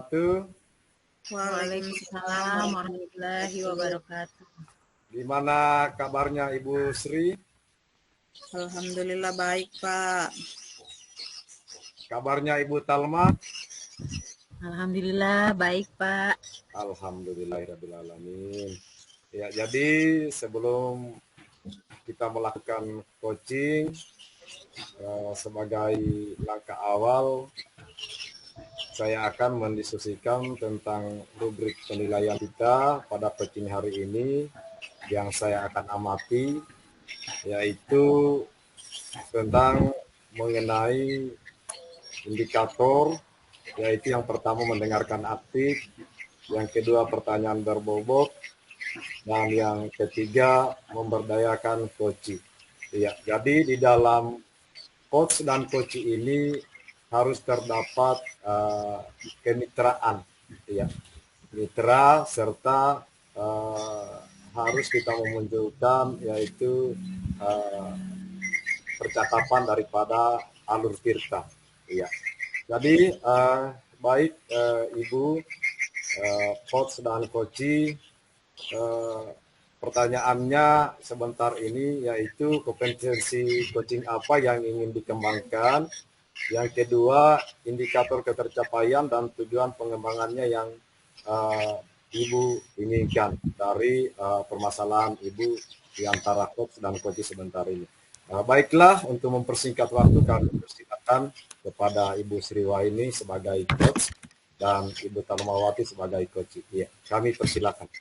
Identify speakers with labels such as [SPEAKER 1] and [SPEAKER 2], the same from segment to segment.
[SPEAKER 1] wabarakatuh.
[SPEAKER 2] Waalaikumsalam warahmatullahi wabarakatuh.
[SPEAKER 1] Gimana kabarnya Ibu Sri?
[SPEAKER 2] Alhamdulillah baik, Pak.
[SPEAKER 1] Kabarnya Ibu Talma?
[SPEAKER 2] Alhamdulillah baik, Pak.
[SPEAKER 1] Alhamdulillahirrahmanirrahim. Ya, jadi sebelum kita melakukan coaching sebagai langkah awal, saya akan mendiskusikan tentang rubrik penilaian kita pada coaching hari ini yang saya akan amati, yaitu tentang mengenai indikator, yaitu yang pertama mendengarkan aktif, yang kedua pertanyaan berbobot, dan yang ketiga memberdayakan coaching. Ya, jadi di dalam coach dan coaching ini harus terdapat kemitraan, ya, mitra serta harus kita memunculkan yaitu percakapan daripada alur tirta. Ya. Jadi baik Ibu coach dan coaching, pertanyaannya sebentar ini yaitu kompetensi coaching apa yang ingin dikembangkan. Yang kedua, indikator ketercapaian dan tujuan pengembangannya yang Ibu inginkan dari permasalahan Ibu di antara coach dan coaching sebentar ini. Baiklah, untuk mempersingkat waktu kami persilakan kepada Ibu Sriwaini sebagai coach dan Ibu Talmawati sebagai coach. Ya, kami persilakan.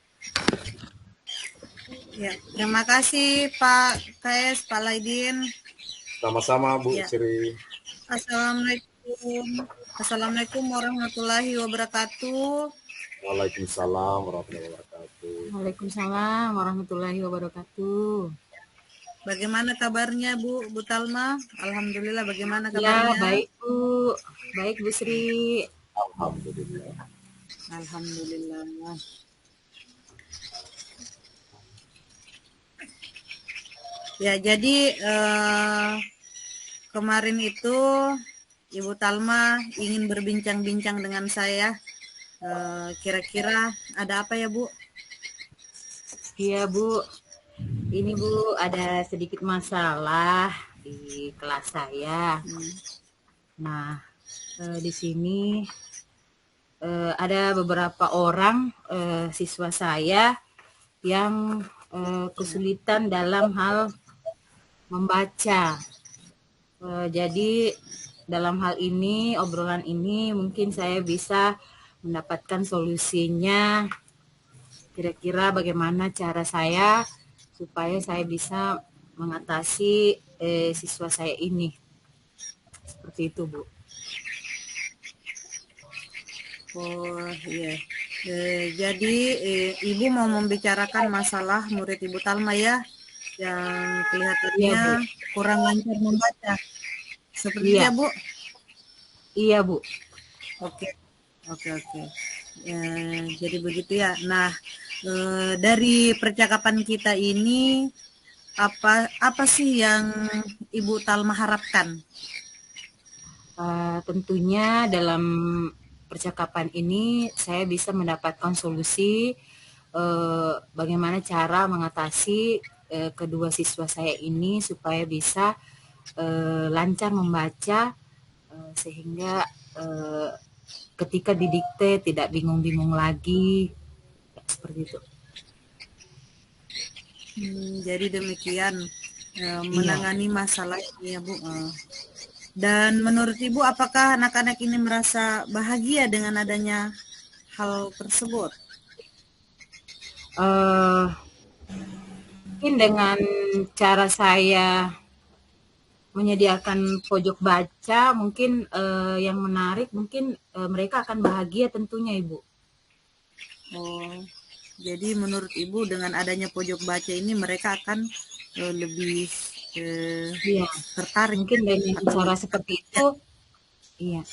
[SPEAKER 2] Ya, terima kasih Pak KS, Pak Laidin.
[SPEAKER 1] Sama-sama Bu
[SPEAKER 2] Ya.
[SPEAKER 1] Sri.
[SPEAKER 2] Assalamualaikum warahmatullahi wabarakatuh.
[SPEAKER 1] Waalaikumsalam warahmatullahi wabarakatuh.
[SPEAKER 2] Waalaikumsalam warahmatullahi wabarakatuh. Bagaimana kabarnya Bu Talma? Alhamdulillah, bagaimana kabarnya?
[SPEAKER 3] Ya, baik Bu. Baik Bu Sri.
[SPEAKER 1] Alhamdulillah.
[SPEAKER 2] Alhamdulillah. Ya, jadi kemarin itu Ibu Talma ingin berbincang-bincang dengan saya. Kira-kira ada apa ya Bu?
[SPEAKER 3] Iya Bu. Ini Bu, ada sedikit masalah di kelas saya. Nah, di sini ada beberapa orang siswa saya yang kesulitan dalam hal membaca. Jadi dalam hal ini, obrolan ini mungkin saya bisa mendapatkan solusinya. Kira-kira bagaimana cara saya supaya saya bisa mengatasi siswa saya ini. Seperti itu, Bu.
[SPEAKER 2] Oh iya. Jadi Ibu mau membicarakan masalah murid Ibu Talma ya, yang kelihatannya kurang lancar membaca. Seperti itu ya Bu?
[SPEAKER 3] Iya Bu.
[SPEAKER 2] Oke. Jadi begitu ya. Nah, dari percakapan kita ini apa sih yang Ibu Talma harapkan?
[SPEAKER 3] Tentunya dalam percakapan ini saya bisa mendapatkan solusi bagaimana cara mengatasi kedua siswa saya ini supaya bisa lancar membaca sehingga ketika didikte tidak bingung-bingung lagi, seperti itu.
[SPEAKER 2] Jadi demikian menangani masalah ini ya Bu. Dan menurut Ibu, apakah anak-anak ini merasa bahagia dengan adanya hal tersebut?
[SPEAKER 3] Mungkin dengan cara saya menyediakan pojok baca, mungkin yang menarik, mungkin mereka akan bahagia tentunya Ibu.
[SPEAKER 2] Oh, jadi menurut Ibu dengan adanya pojok baca ini mereka akan lebih tertarik.
[SPEAKER 3] Mungkin dengan cara seperti itu, iya.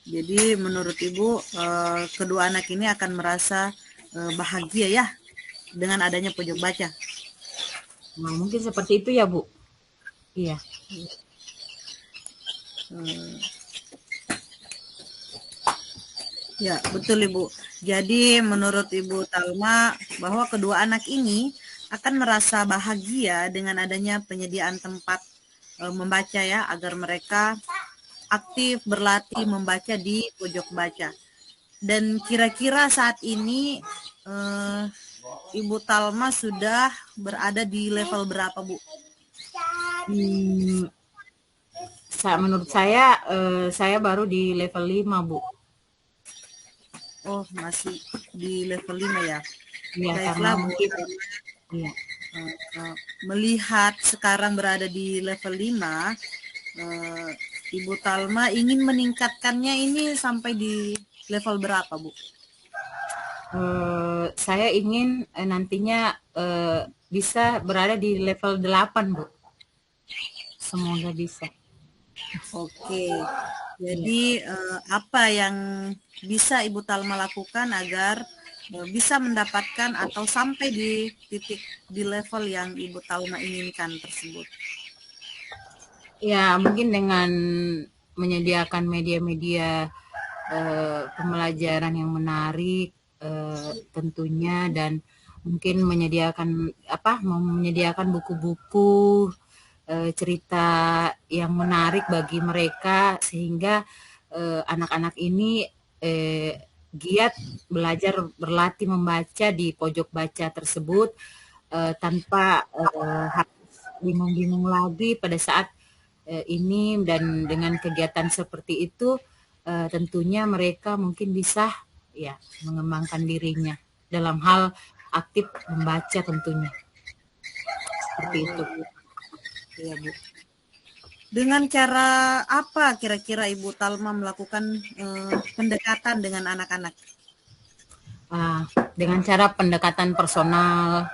[SPEAKER 2] Jadi menurut Ibu kedua anak ini akan merasa bahagia ya dengan adanya pojok baca.
[SPEAKER 3] Nah, mungkin seperti itu ya Bu. Iya.
[SPEAKER 2] Ya, betul Ibu. Jadi menurut Ibu Talma bahwa kedua anak ini akan merasa bahagia dengan adanya penyediaan tempat membaca ya, agar mereka aktif berlatih membaca di pojok baca. Dan kira-kira saat ini eh, Ibu Talma sudah berada di level berapa, Bu?
[SPEAKER 3] Hmm, menurut saya baru di level 5, Bu.
[SPEAKER 2] Oh, masih di level 5 ya.
[SPEAKER 3] Iya, karena
[SPEAKER 2] Baiklah, Bu.
[SPEAKER 3] mungkin iya.
[SPEAKER 2] Melihat sekarang berada di level 5, Ibu Talma ingin meningkatkannya ini sampai di level berapa, Bu?
[SPEAKER 3] Saya ingin nantinya bisa berada di level 8, Bu. Semoga bisa.
[SPEAKER 2] Oke. Jadi apa yang bisa Ibu Talma lakukan agar bisa mendapatkan atau sampai di titik di level yang Ibu Talma inginkan tersebut?
[SPEAKER 3] Ya, mungkin dengan menyediakan media-media pembelajaran yang menarik tentunya, dan mungkin menyediakan buku-buku cerita yang menarik bagi mereka, sehingga anak-anak ini giat belajar berlatih membaca di pojok baca tersebut tanpa harus bingung-bingung lagi pada saat ini. Dan dengan kegiatan seperti itu tentunya mereka mungkin bisa ya mengembangkan dirinya dalam hal aktif membaca tentunya. Seperti itu.
[SPEAKER 2] Iya, Bu. Dengan cara apa kira-kira Ibu Talma melakukan pendekatan dengan anak-anak?
[SPEAKER 3] Dengan cara pendekatan personal,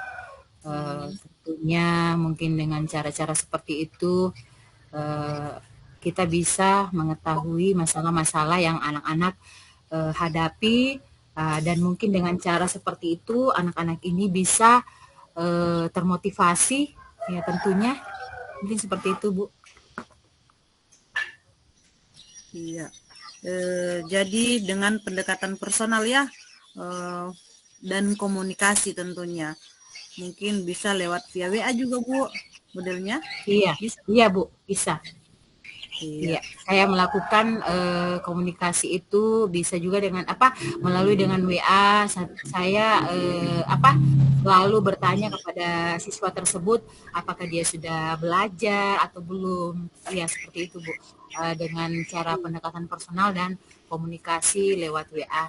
[SPEAKER 3] tentunya mungkin dengan cara-cara seperti itu kita bisa mengetahui masalah-masalah yang anak-anak hadapi, dan mungkin dengan cara seperti itu anak-anak ini bisa termotivasi ya tentunya, mungkin seperti itu, Bu.
[SPEAKER 2] Iya. Jadi dengan pendekatan personal ya dan komunikasi tentunya. Mungkin bisa lewat via WA juga, Bu, modelnya.
[SPEAKER 3] Iya,
[SPEAKER 2] Bisa.
[SPEAKER 3] iya, Bu, bisa.
[SPEAKER 2] Iya.
[SPEAKER 3] Iya, saya melakukan komunikasi itu bisa juga dengan melalui dengan WA. Saya selalu bertanya kepada siswa tersebut apakah dia sudah belajar atau belum. Iya, seperti itu, Bu. Dengan cara pendekatan personal dan komunikasi lewat WA.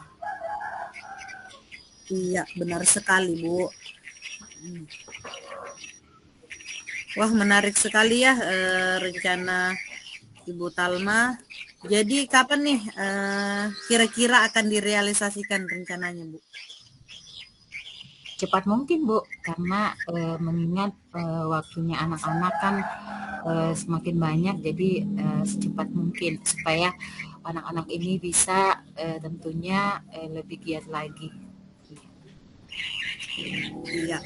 [SPEAKER 2] Iya, benar sekali, Bu. Wah, menarik sekali ya rencana Ibu Talma. Jadi kapan nih kira-kira akan direalisasikan rencananya, Bu?
[SPEAKER 3] Cepat mungkin, Bu, karena mengingat waktunya anak-anak kan semakin banyak, jadi secepat mungkin supaya anak-anak ini bisa tentunya lebih giat lagi.
[SPEAKER 2] Iya,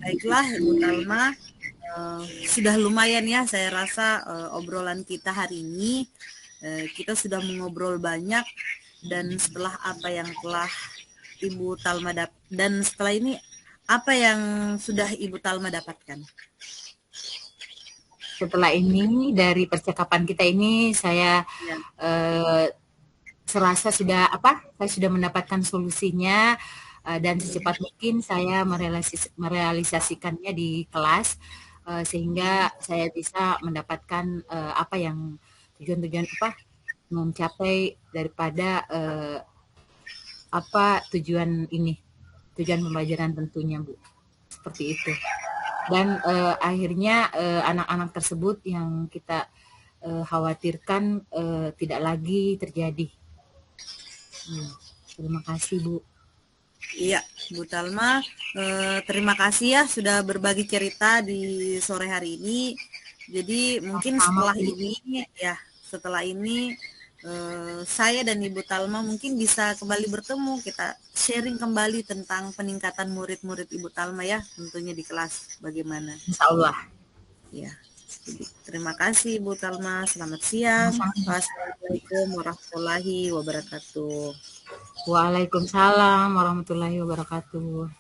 [SPEAKER 2] baiklah Ibu Talma, sudah lumayan ya saya rasa obrolan kita hari ini. Kita sudah mengobrol banyak, dan setelah apa yang telah Ibu Talma dan setelah ini apa yang sudah Ibu Talma dapatkan?
[SPEAKER 3] Setelah ini dari percakapan kita ini saya
[SPEAKER 2] Ya.
[SPEAKER 3] serasa saya sudah mendapatkan solusinya, dan secepat mungkin saya merealisasikannya di kelas, sehingga saya bisa mendapatkan tujuan-tujuan mencapai daripada tujuan pembelajaran tentunya, Bu, seperti itu. Dan akhirnya anak-anak tersebut yang kita khawatirkan tidak lagi terjadi. Terima kasih, Bu.
[SPEAKER 2] Iya, Bu Talma, terima kasih ya sudah berbagi cerita di sore hari ini. Jadi mungkin setelah ini saya dan Ibu Talma mungkin bisa kembali bertemu, kita sharing kembali tentang peningkatan murid-murid Ibu Talma ya, tentunya di kelas bagaimana.
[SPEAKER 3] Insya Allah.
[SPEAKER 2] Ya. Terima kasih Ibu Talma. Selamat siang. Wassalamualaikum warahmatullahi wabarakatuh.
[SPEAKER 3] Waalaikumsalam warahmatullahi wabarakatuh.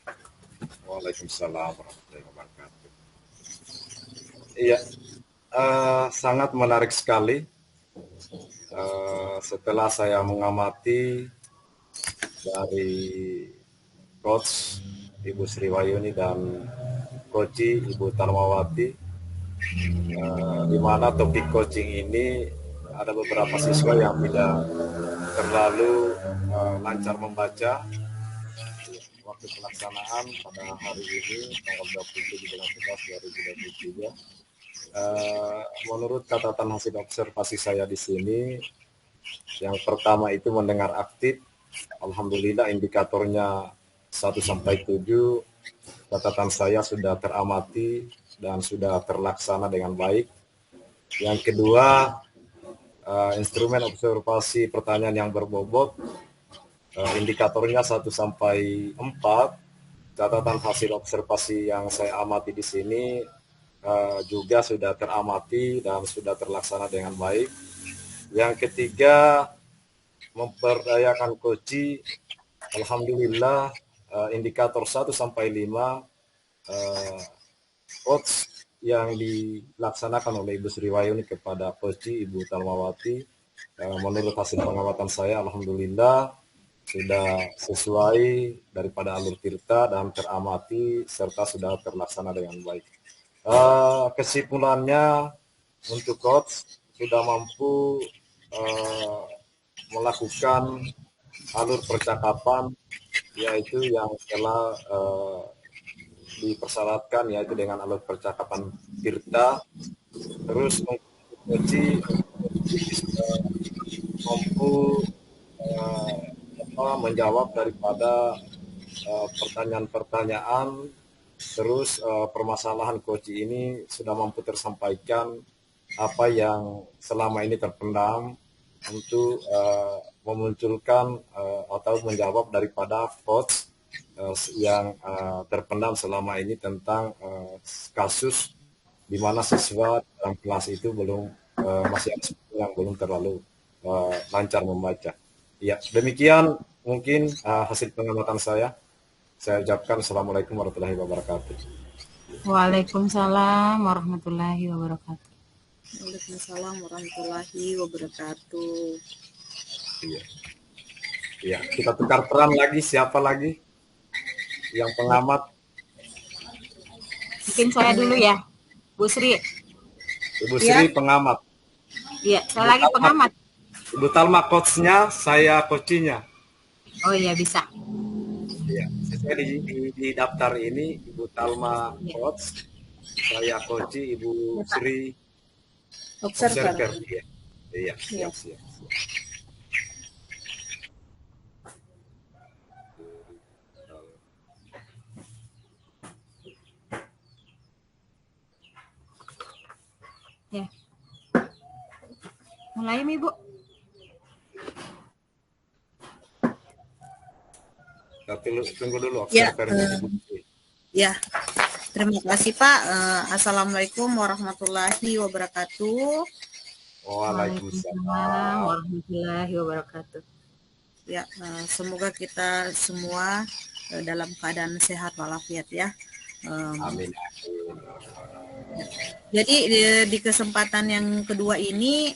[SPEAKER 1] Waalaikumsalam warahmatullahi wabarakatuh. Iya, sangat menarik sekali. Setelah saya mengamati dari Coach Ibu Sri Wahyuni dan Coach Ibu Talmawati, di mana topik coaching ini ada beberapa siswa yang tidak terlalu lancar membaca waktu pelaksanaan pada hari ini tanggal 27 bulan 11 2023. Menurut catatan hasil observasi saya di sini, yang pertama itu mendengar aktif. Alhamdulillah indikatornya 1 sampai 7. Catatan saya sudah teramati dan sudah terlaksana dengan baik. Yang kedua, instrumen observasi pertanyaan yang berbobot, indikatornya 1 sampai 4. Catatan hasil observasi yang saya amati di sini juga sudah teramati dan sudah terlaksana dengan baik. Yang ketiga, memperdayakan coach. Alhamdulillah indikator 1 sampai 5 coach yang dilaksanakan oleh Ibu Sri Wahyuni kepada coach Ibu Talmawati, menurut hasil pengamatan saya alhamdulillah sudah sesuai daripada alur tirta dan teramati serta sudah terlaksana dengan baik. Kesimpulannya untuk coach sudah mampu melakukan alur percakapan yaitu yang telah dipersyaratkan, yaitu dengan alur percakapan tirta. Terus coach mampu menjawab daripada pertanyaan-pertanyaan. Terus permasalahan coach ini sudah mampu tersampaikan apa yang selama ini terpendam untuk memunculkan atau menjawab daripada coach yang terpendam selama ini tentang kasus di mana siswa dalam kelas itu belum masih ada yang belum terlalu lancar membaca. Ya, demikian mungkin hasil pengamatan saya. Saya ucapkan Assalamualaikum warahmatullahi wabarakatuh.
[SPEAKER 3] Waalaikumsalam warahmatullahi wabarakatuh.
[SPEAKER 2] Waalaikumsalam warahmatullahi wabarakatuh.
[SPEAKER 1] Iya. Iya, kita tukar peran lagi. Siapa lagi yang pengamat?
[SPEAKER 3] Mungkin saya dulu ya, Bu Sri.
[SPEAKER 1] Ibu Sri pengamat.
[SPEAKER 3] Iya, saya lagi pengamat.
[SPEAKER 1] Ibu Talma coachnya, saya coachnya.
[SPEAKER 3] Oh iya, bisa.
[SPEAKER 1] Iya, sesuai di daftar ini Ibu Talma coach, saya coach, Ibu Sri observer. Iya, siap.
[SPEAKER 3] Ya. Mulai Ibu.
[SPEAKER 1] Tunggu dulu observernya.
[SPEAKER 2] Ya, terima kasih Pak. Assalamualaikum warahmatullahi wabarakatuh.
[SPEAKER 1] Waalaikumsalam
[SPEAKER 3] warahmatullahi wabarakatuh.
[SPEAKER 2] Ya, semoga kita semua dalam keadaan sehat walafiat ya.
[SPEAKER 1] Amin.
[SPEAKER 2] Jadi di kesempatan yang kedua ini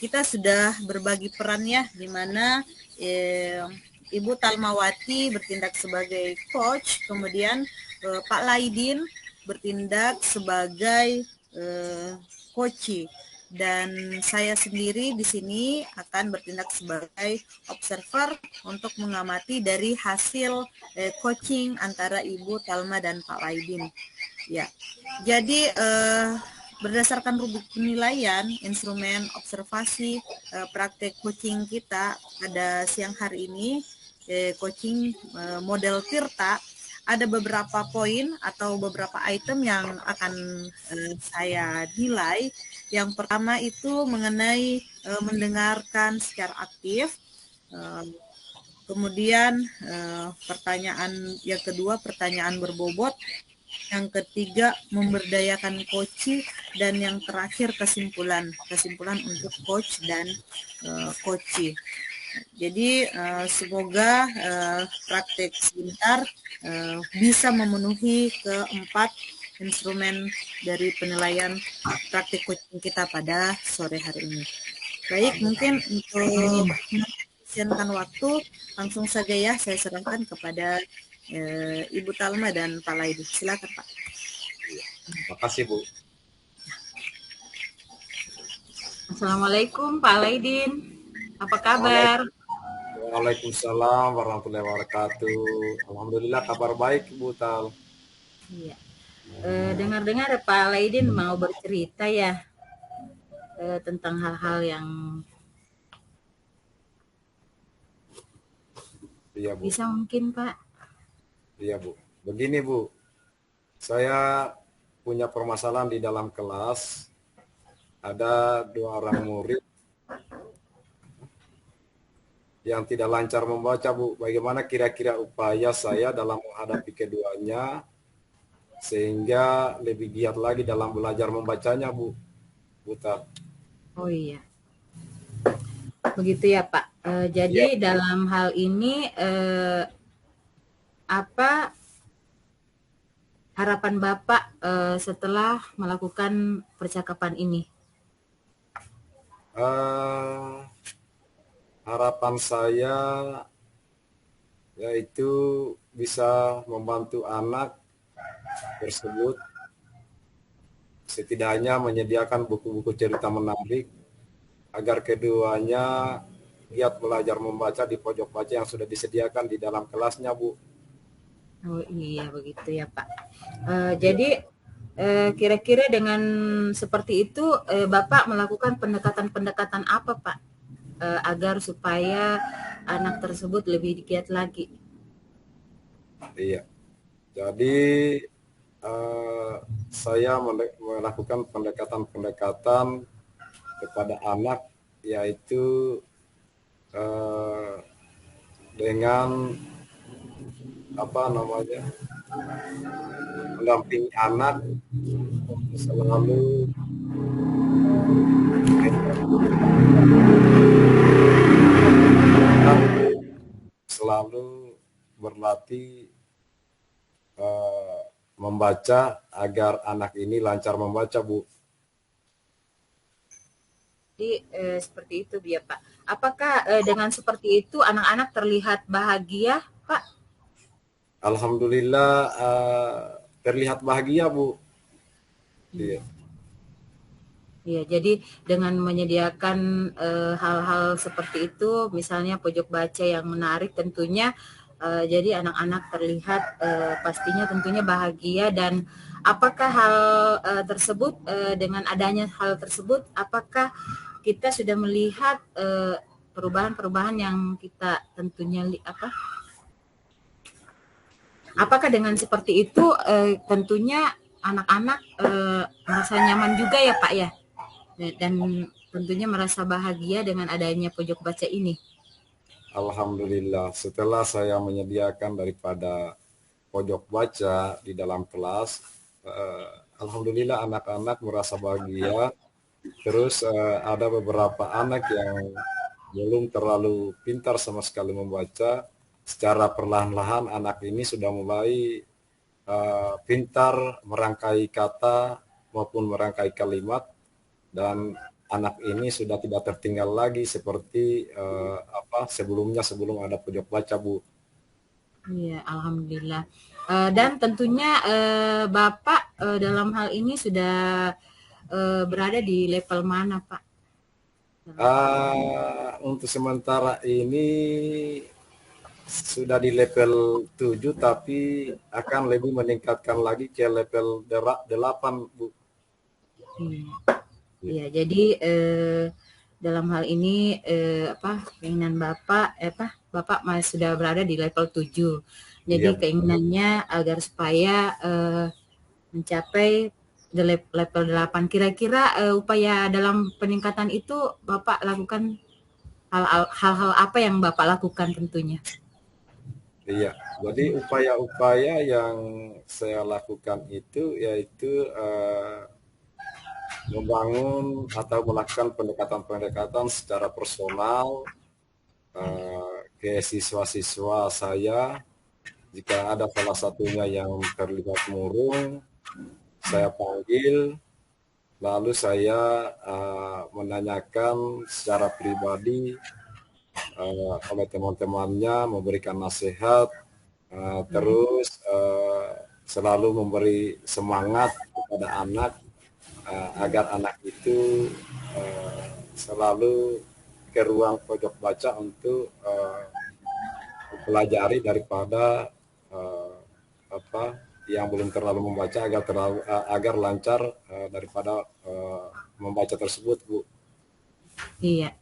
[SPEAKER 2] kita sudah berbagi peran ya, di mana Ibu Talmawati bertindak sebagai coach, kemudian Pak Laidin bertindak sebagai coach, dan saya sendiri di sini akan bertindak sebagai observer untuk mengamati dari hasil coaching antara Ibu Talma dan Pak Laidin. Ya, jadi berdasarkan rubrik penilaian instrumen observasi praktek coaching kita pada siang hari ini, coaching model tirta, ada beberapa poin atau beberapa item yang akan saya nilai. Yang pertama itu mengenai mendengarkan secara aktif. Kemudian pertanyaan yang kedua, pertanyaan berbobot. yang ketiga memberdayakan koci, dan yang terakhir kesimpulan untuk coach dan koci. Jadi semoga praktek sebentar bisa memenuhi keempat instrumen dari penilaian praktik coaching kita pada sore hari ini. Baik, mungkin untuk menghabiskan waktu, langsung saja ya saya serahkan kepada Ibu Talma dan Pak Laidi. Silakan Pak.
[SPEAKER 1] Terima kasih Bu.
[SPEAKER 3] Assalamualaikum Pak Laidin. Apa kabar?
[SPEAKER 1] Waalaikumsalam warahmatullahi wabarakatuh. Alhamdulillah kabar baik Bu Tal.
[SPEAKER 3] Iya. Dengar-dengar Pak Laidin mau bercerita ya tentang hal-hal yang
[SPEAKER 1] Iya Bu.
[SPEAKER 3] bisa mungkin Pak.
[SPEAKER 1] Iya Bu. Begini Bu, saya punya permasalahan di dalam kelas. Ada 2 orang murid yang tidak lancar membaca Bu. Bagaimana kira-kira upaya saya dalam menghadapi keduanya sehingga lebih giat lagi dalam belajar membacanya Bu? Buta.
[SPEAKER 3] Oh iya. Begitu ya Pak. Jadi dalam hal ini apa harapan Bapak setelah melakukan percakapan ini?
[SPEAKER 1] Harapan saya yaitu bisa membantu anak tersebut setidaknya menyediakan buku-buku cerita menarik agar keduanya giat belajar membaca di pojok baca yang sudah disediakan di dalam kelasnya Bu.
[SPEAKER 3] Oh iya begitu ya Pak. Jadi kira-kira dengan seperti itu Bapak melakukan pendekatan-pendekatan apa Pak agar supaya anak tersebut lebih giat lagi?
[SPEAKER 1] Iya. Jadi saya melakukan pendekatan-pendekatan kepada anak yaitu dengan mendampingi anak selalu berlatih membaca agar anak ini lancar membaca Bu.
[SPEAKER 3] Jadi seperti itu dia Pak. Apakah dengan seperti itu anak-anak terlihat bahagia Pak?
[SPEAKER 1] Alhamdulillah terlihat bahagia Bu. Iya.
[SPEAKER 3] Iya, jadi dengan menyediakan hal-hal seperti itu, misalnya pojok baca yang menarik tentunya, jadi anak-anak terlihat pastinya tentunya bahagia. Dan apakah hal tersebut dengan adanya hal tersebut, apakah kita sudah melihat perubahan-perubahan yang kita tentunya apakah dengan seperti itu tentunya anak-anak merasa nyaman juga ya Pak ya, dan tentunya merasa bahagia dengan adanya pojok baca ini?
[SPEAKER 1] Alhamdulillah setelah saya menyediakan daripada pojok baca di dalam kelas, alhamdulillah anak-anak merasa bahagia. Terus ada beberapa anak yang belum terlalu pintar sama sekali membaca. Secara perlahan-lahan anak ini sudah mulai pintar merangkai kata maupun merangkai kalimat, dan anak ini sudah tidak tertinggal lagi seperti sebelumnya sebelum ada pojok baca Bu.
[SPEAKER 3] Iya, alhamdulillah. Dan tentunya Bapak dalam hal ini sudah berada di level mana Pak?
[SPEAKER 1] Untuk sementara ini sudah di level 7 tapi akan lebih meningkatkan lagi ke level 8 Bu.
[SPEAKER 3] Iya, jadi dalam hal ini keinginan Bapak Bapak masih sudah berada di level 7. Jadi keinginannya agar supaya mencapai level 8. Kira-kira upaya dalam peningkatan itu Bapak lakukan hal-hal apa yang Bapak lakukan tentunya?
[SPEAKER 1] Iya, jadi upaya-upaya yang saya lakukan itu yaitu membangun atau melakukan pendekatan-pendekatan secara personal ke siswa-siswa saya. Jika ada salah satunya yang terlibat murung, saya panggil, lalu saya menanyakan secara pribadi oleh teman-temannya, memberikan nasihat, terus selalu memberi semangat kepada anak agar anak itu selalu ke ruang pojok baca untuk mempelajari daripada apa yang belum terlalu membaca agar lancar daripada membaca tersebut, Bu.
[SPEAKER 3] Iya,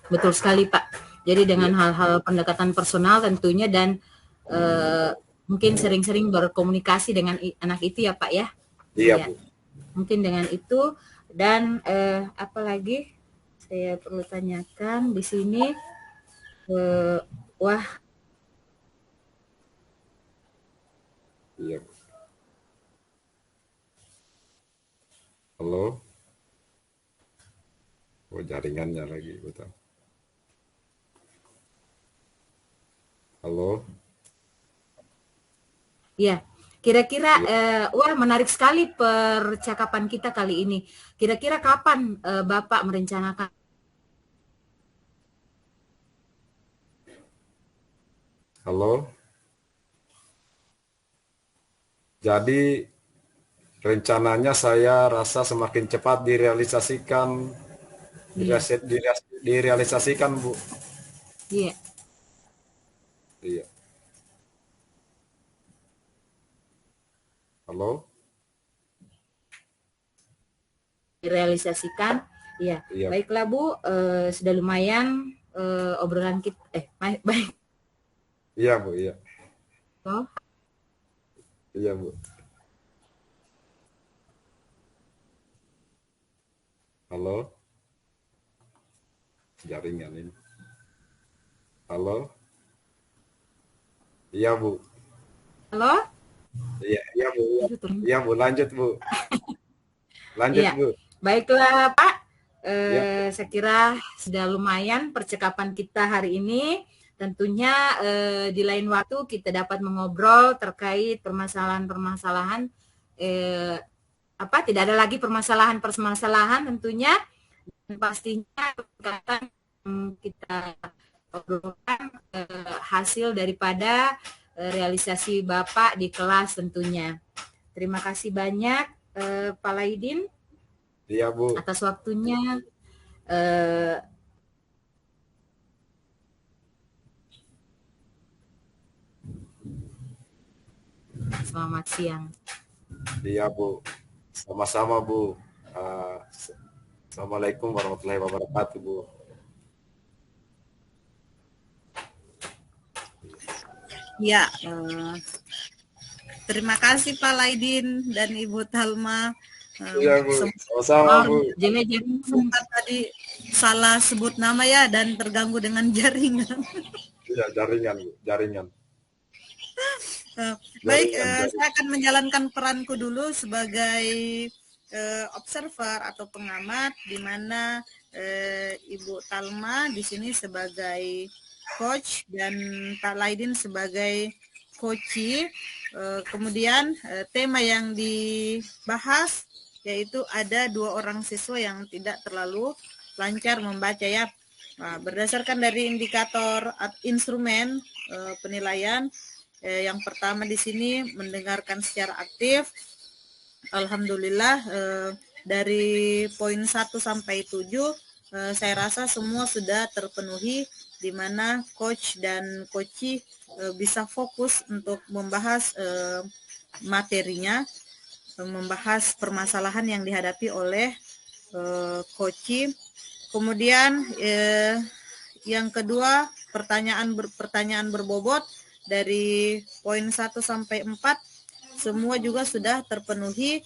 [SPEAKER 3] betul sekali Pak. Jadi dengan
[SPEAKER 1] Iya,
[SPEAKER 3] hal-hal pendekatan personal tentunya dan mungkin sering-sering berkomunikasi dengan anak itu ya Pak ya.
[SPEAKER 1] iya,
[SPEAKER 3] Iya,
[SPEAKER 1] Bu.
[SPEAKER 3] mungkin dengan itu dan apa lagi saya perlu tanyakan di sini. Wah,
[SPEAKER 1] Iya, Bu. Halo, oh, jaringannya lagi, betul. Halo,
[SPEAKER 3] ya. Kira-kira
[SPEAKER 1] iya.
[SPEAKER 3] wah menarik sekali percakapan kita kali ini. Kira-kira kapan Bapak merencanakan?
[SPEAKER 1] Halo. Jadi rencananya saya rasa semakin cepat direalisasikan,
[SPEAKER 3] Iya,
[SPEAKER 1] direalisasikan, Bu.
[SPEAKER 3] iya.
[SPEAKER 1] Iya. Halo.
[SPEAKER 3] Direalisasikan. Iya,
[SPEAKER 1] Iya.
[SPEAKER 3] baiklah Bu, sudah lumayan obrolan kita. Baik.
[SPEAKER 1] Iya, Bu. Iya.
[SPEAKER 3] Oh,
[SPEAKER 1] Iya, Bu. Halo. Jaringan ini. Halo. Iya, Bu.
[SPEAKER 3] halo?
[SPEAKER 1] Iya, iya, Bu. Iya,
[SPEAKER 3] Aduh, turun.
[SPEAKER 1] iya, Bu. Lanjut, Bu. Lanjut,
[SPEAKER 3] Iya,
[SPEAKER 1] Bu.
[SPEAKER 3] baiklah Pak.
[SPEAKER 1] Iya.
[SPEAKER 3] Saya kira sudah lumayan percakapan kita hari ini. Tentunya di lain waktu kita dapat mengobrol terkait permasalahan-permasalahan apa tidak ada lagi permasalahan-permasalahan tentunya dan pastinya akan kita obrolkan hasil daripada realisasi Bapak di kelas tentunya. Terima kasih banyak Pak Laidin
[SPEAKER 1] Iya, Bu.
[SPEAKER 3] atas waktunya. Eh, Selamat siang.
[SPEAKER 1] Iya, Bu. Sama-sama, Bu. Uh, Assalamualaikum warahmatullahi wabarakatuh, Bu.
[SPEAKER 2] Ya, terima kasih Pak Laidin dan Ibu Talma.
[SPEAKER 1] Iya, Bu. Sama-sama, Bu.
[SPEAKER 2] Sempat tadi salah sebut nama ya dan terganggu dengan jaringan.
[SPEAKER 1] Iya, jaringan, Bu. Jaringan.
[SPEAKER 2] Baik,
[SPEAKER 1] Jaringan.
[SPEAKER 2] saya akan menjalankan peranku dulu sebagai observer atau pengamat, di mana Ibu Talma di sini sebagai coach dan Pak Laidin sebagai coachee. Kemudian tema yang dibahas yaitu ada 2 orang siswa yang tidak terlalu lancar membaca ya. Nah, berdasarkan dari indikator instrumen penilaian, yang pertama di sini mendengarkan secara aktif. Alhamdulillah dari poin 1 sampai 7 saya rasa semua sudah terpenuhi, di mana coach dan coachee bisa fokus untuk membahas materinya, membahas permasalahan yang dihadapi oleh coachee. Kemudian yang kedua, pertanyaan berbobot dari poin 1 sampai 4 semua juga sudah terpenuhi,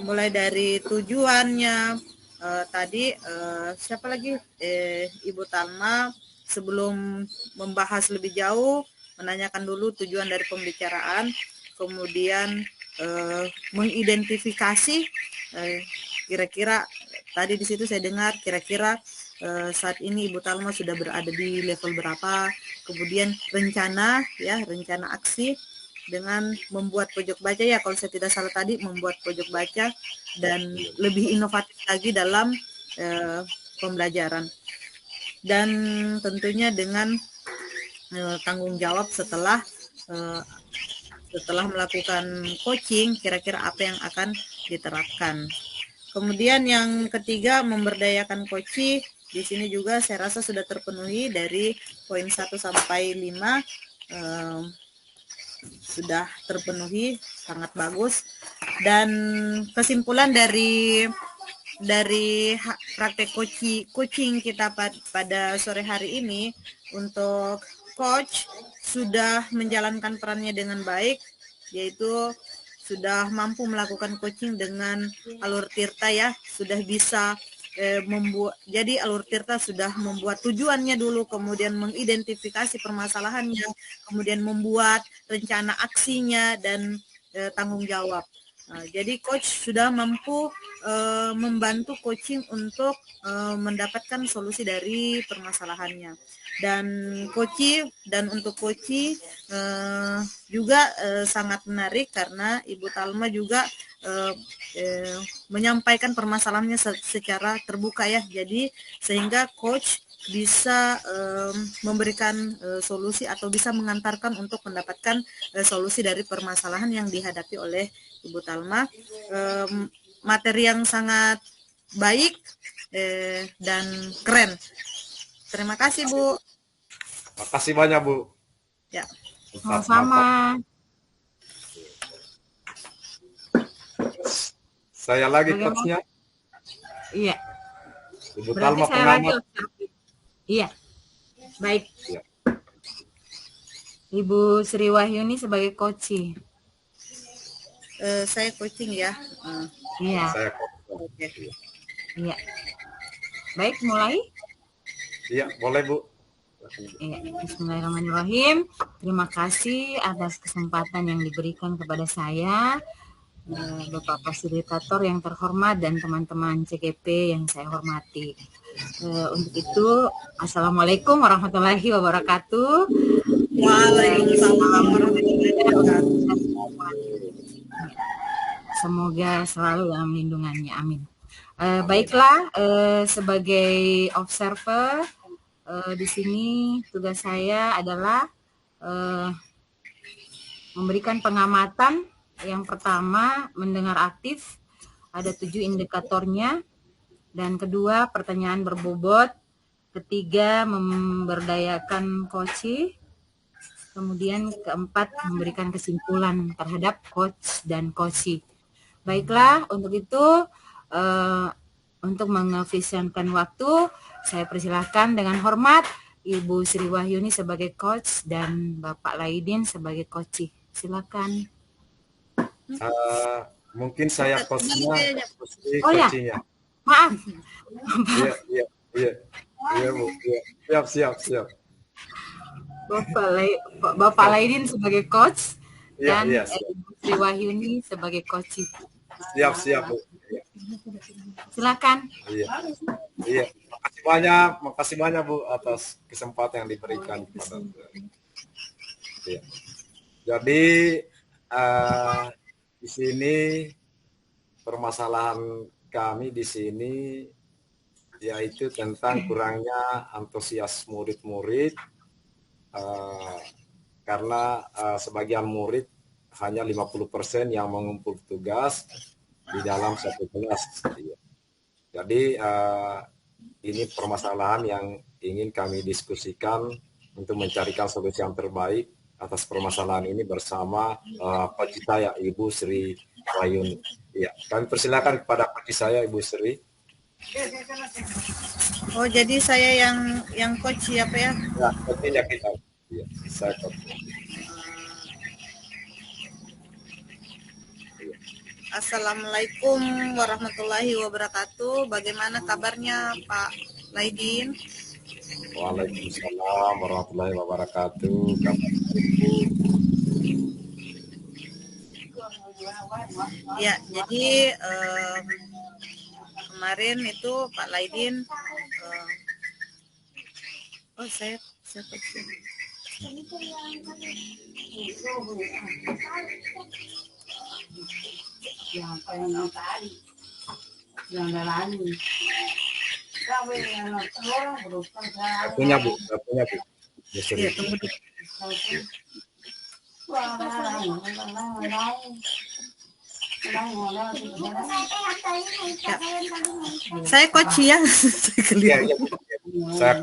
[SPEAKER 2] mulai dari tujuannya. Tadi siapa lagi, Ibu Talma sebelum membahas lebih jauh menanyakan dulu tujuan dari pembicaraan, kemudian mengidentifikasi kira-kira tadi di situ saya dengar kira-kira saat ini Ibu Talma sudah berada di level berapa, kemudian rencana aksi dengan membuat pojok baca ya, kalau saya tidak salah tadi membuat pojok baca dan lebih inovatif lagi dalam pembelajaran, dan tentunya dengan tanggung jawab setelah melakukan coaching, kira-kira apa yang akan diterapkan. Kemudian yang ketiga, memberdayakan coaching. Di sini juga saya rasa sudah terpenuhi dari poin 1 sampai 5, sudah terpenuhi, sangat bagus. Dan kesimpulan dari praktek coaching kita pada sore hari ini, untuk coach sudah menjalankan perannya dengan baik, yaitu sudah mampu melakukan coaching dengan alur tirta ya, sudah bisa jadi alur tirta sudah membuat tujuannya dulu, kemudian mengidentifikasi permasalahannya, kemudian membuat rencana aksinya dan tanggung jawab. Jadi coach sudah mampu membantu coaching untuk mendapatkan solusi dari permasalahannya. Dan untuk coaching juga sangat menarik karena Ibu Talma juga menyampaikan permasalahannya secara terbuka ya. Jadi sehingga coach bisa memberikan solusi atau bisa mengantarkan untuk mendapatkan solusi dari permasalahan yang dihadapi oleh Ibu Talma. Materi yang sangat baik dan keren. Terima kasih Bu.
[SPEAKER 1] Makasih banyak Bu.
[SPEAKER 2] Ya.
[SPEAKER 3] Sama-sama.
[SPEAKER 1] Saya lagi coachnya.
[SPEAKER 3] Iya.
[SPEAKER 1] Ibu
[SPEAKER 3] Berarti
[SPEAKER 1] Talma
[SPEAKER 3] saya lagi. Iya. Baik. Ya. Ibu Sri Wahyuni sebagai coach.
[SPEAKER 2] Saya coaching ya.
[SPEAKER 3] Iya.
[SPEAKER 1] Saya coaching.
[SPEAKER 3] Okay. Iya. Baik, mulai?
[SPEAKER 1] Iya, boleh Bu.
[SPEAKER 3] Iya. Bismillahirrahmanirrahim. Terima kasih atas kesempatan yang diberikan kepada saya, Bapak Fasilitator yang terhormat dan teman-teman CGP yang saya hormati. Untuk itu, Assalamualaikum warahmatullahi wabarakatuh.
[SPEAKER 2] Waalaikumsalam warahmatullahi wabarakatuh.
[SPEAKER 3] Semoga selalu dalam lindungannya, amin. Baiklah, sebagai observer di sini tugas saya adalah memberikan pengamatan. Yang pertama, mendengar aktif, ada 7 indikatornya. Dan kedua, pertanyaan berbobot. Ketiga, memberdayakan coach. Kemudian keempat, memberikan kesimpulan terhadap coach dan coach. Baiklah, untuk itu untuk mengefisienkan waktu, saya persilahkan dengan hormat Ibu Sri Wahyuni sebagai coach dan Bapak Laidin sebagai coach. Silakan.
[SPEAKER 1] Mungkin saya coachnya.
[SPEAKER 3] Oh ya, maaf.
[SPEAKER 1] Iya Bu. Iya. Siap.
[SPEAKER 3] Bapak Laidin sebagai coach dan
[SPEAKER 1] Ibu
[SPEAKER 3] Sri Wahyuni sebagai coach.
[SPEAKER 1] Siap Bu.
[SPEAKER 3] Silakan.
[SPEAKER 1] Iya. Makasih banyak Bu atas kesempatan yang diberikan kepada. Iya. Jadi di sini permasalahan kami di sini yaitu tentang kurangnya antusias murid-murid karena sebagian murid hanya 50% yang mengumpul tugas di dalam satu kelas. Jadi ini permasalahan yang ingin kami diskusikan untuk mencarikan solusi yang terbaik atas permasalahan ini bersama coach saya Ibu Sri Wahyuni. Ya, kami persilakan kepada coach saya Ibu Sri.
[SPEAKER 2] Oh, jadi saya yang coach siapa ya?
[SPEAKER 1] Ya, coachnya kita. Ya, saya coach.
[SPEAKER 2] Assalamualaikum warahmatullahi wabarakatuh. Bagaimana kabarnya Pak Laidin?
[SPEAKER 1] Waalaikumsalam warahmatullahi wabarakatuh. Kabar baik, Bu.
[SPEAKER 2] Ya, jadi kemarin itu Pak Laidin, oh saya kecil.
[SPEAKER 1] Punya Bu, punya Bu. Bu Sri.
[SPEAKER 2] Ya, tunggu dulu. Ya. Saya coach ya. Saya
[SPEAKER 1] Iya,
[SPEAKER 2] keliru.
[SPEAKER 1] iya, Bu. Saya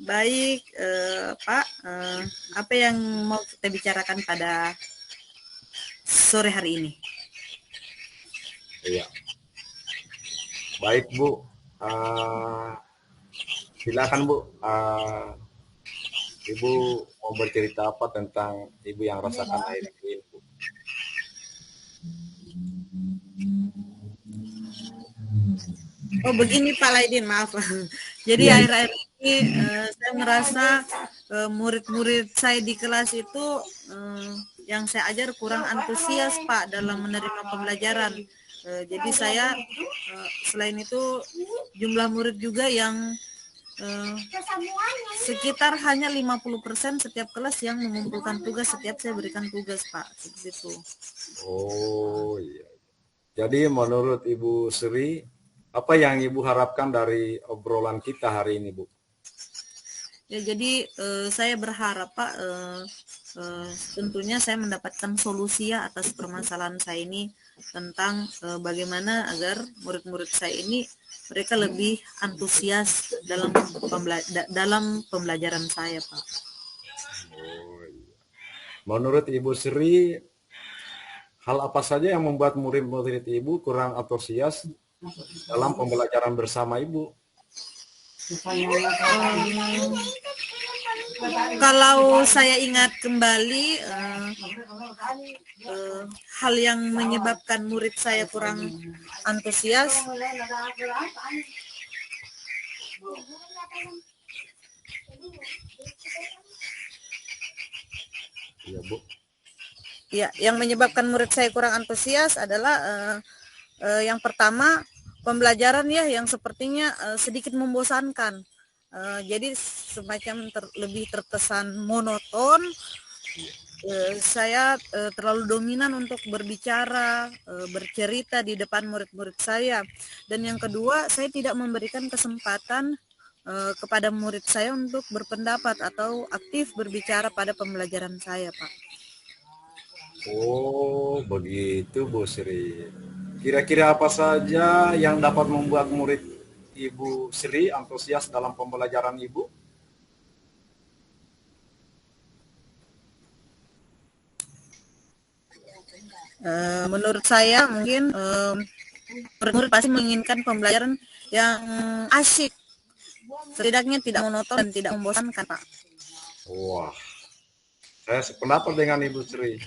[SPEAKER 2] Baik, Pak, apa yang mau kita bicarakan pada sore hari ini?
[SPEAKER 1] iya. Baik, Bu. Silakan, Bu. Ibu mau bercerita apa tentang Ibu yang rasakan air ini, Bu?
[SPEAKER 2] Oh begini Pak Laidin, maaf. Jadi
[SPEAKER 1] Iya,
[SPEAKER 2] akhir-akhir ini saya merasa murid-murid saya di kelas itu yang saya ajar kurang antusias Pak dalam menerima pembelajaran. Jadi saya selain itu jumlah murid juga yang sekitar hanya 50% setiap kelas yang mengumpulkan tugas setiap saya berikan tugas Pak. Seperti itu.
[SPEAKER 1] Oh iya. Jadi menurut Ibu Sri, apa yang Ibu harapkan dari obrolan kita hari ini, Bu?
[SPEAKER 2] Ya, jadi saya berharap Pak, tentunya saya mendapatkan solusi ya atas permasalahan saya ini tentang bagaimana agar murid-murid saya ini mereka lebih antusias dalam pembelajaran saya Pak.
[SPEAKER 1] Oh iya. Menurut Ibu Sri, hal apa saja yang membuat murid-murid Ibu kurang antusias dalam pembelajaran bersama Ibu?
[SPEAKER 2] Kalau saya ingat kembali hal yang menyebabkan murid saya kurang antusias,
[SPEAKER 1] Iya, Bu.
[SPEAKER 2] ya, yang menyebabkan murid saya kurang antusias adalah yang pertama pembelajaran ya yang sepertinya sedikit membosankan. Jadi semacam lebih terkesan monoton. Saya terlalu dominan untuk berbicara, bercerita di depan murid-murid saya. Dan yang kedua, saya tidak memberikan kesempatan kepada murid saya untuk berpendapat atau aktif berbicara pada pembelajaran saya, Pak.
[SPEAKER 1] Oh, begitu, Bu Sri. Kira-kira apa saja yang dapat membuat murid Ibu Sri antusias dalam pembelajaran Ibu?
[SPEAKER 2] Menurut saya mungkin murid-murid pasti menginginkan pembelajaran yang asyik, setidaknya tidak monoton dan tidak membosankan, Pak.
[SPEAKER 1] Wah, saya sependapat dengan Ibu Sri.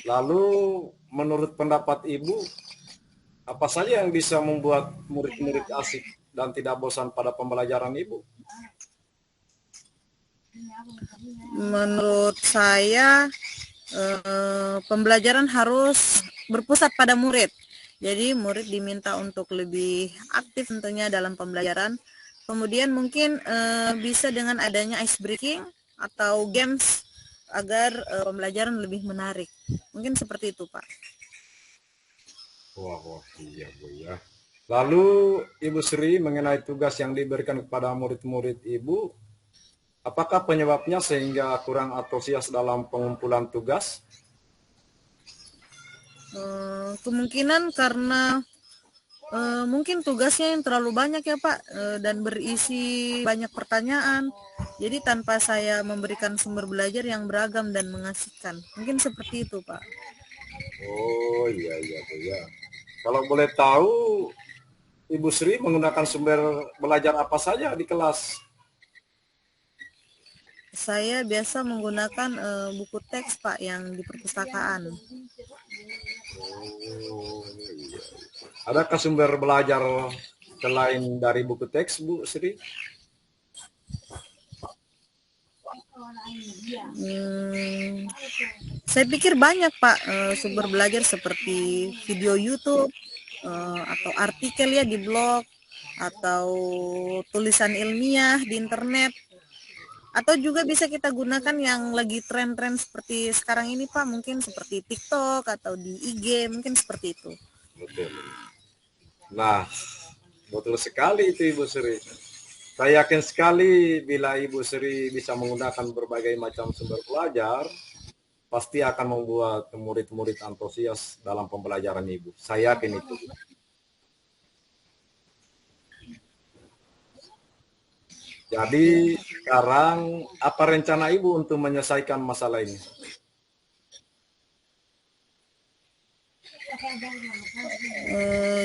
[SPEAKER 1] Lalu, menurut pendapat Ibu, apa saja yang bisa membuat murid-murid asik dan tidak bosan pada pembelajaran Ibu?
[SPEAKER 2] Menurut saya pembelajaran harus berpusat pada murid. Jadi murid diminta untuk lebih aktif tentunya dalam pembelajaran. Kemudian mungkin bisa dengan adanya ice breaking atau games agar pembelajaran lebih menarik. Mungkin seperti itu, Pak.
[SPEAKER 1] Wah, iya, Bu ya. Lalu, Ibu Sri mengenai tugas yang diberikan kepada murid-murid Ibu, apakah penyebabnya sehingga kurang antusias dalam pengumpulan tugas?
[SPEAKER 2] Kemungkinan karena mungkin tugasnya yang terlalu banyak ya Pak, dan berisi banyak pertanyaan. Jadi tanpa saya memberikan sumber belajar yang beragam dan mengasihkan. Mungkin seperti itu Pak.
[SPEAKER 1] Oh iya, Bu ya. Kalau boleh tahu, Ibu Sri menggunakan sumber belajar apa saja di kelas?
[SPEAKER 2] Saya biasa menggunakan buku teks Pak yang di perpustakaan.
[SPEAKER 1] Oh iya. Adakah sumber belajar selain dari buku teks, Bu Sri?
[SPEAKER 2] Saya pikir banyak Pak sumber belajar seperti video YouTube atau artikel ya di blog atau tulisan ilmiah di internet, atau juga bisa kita gunakan yang lagi tren-tren seperti sekarang ini Pak, mungkin seperti TikTok atau di IG, mungkin seperti itu.
[SPEAKER 1] Betul. Nah, betul sekali itu Ibu Sri. Saya yakin sekali bila Ibu Sri bisa menggunakan berbagai macam sumber belajar, pasti akan membuat murid-murid antusias dalam pembelajaran Ibu. Saya yakin itu. Jadi sekarang apa rencana Ibu untuk menyelesaikan masalah ini?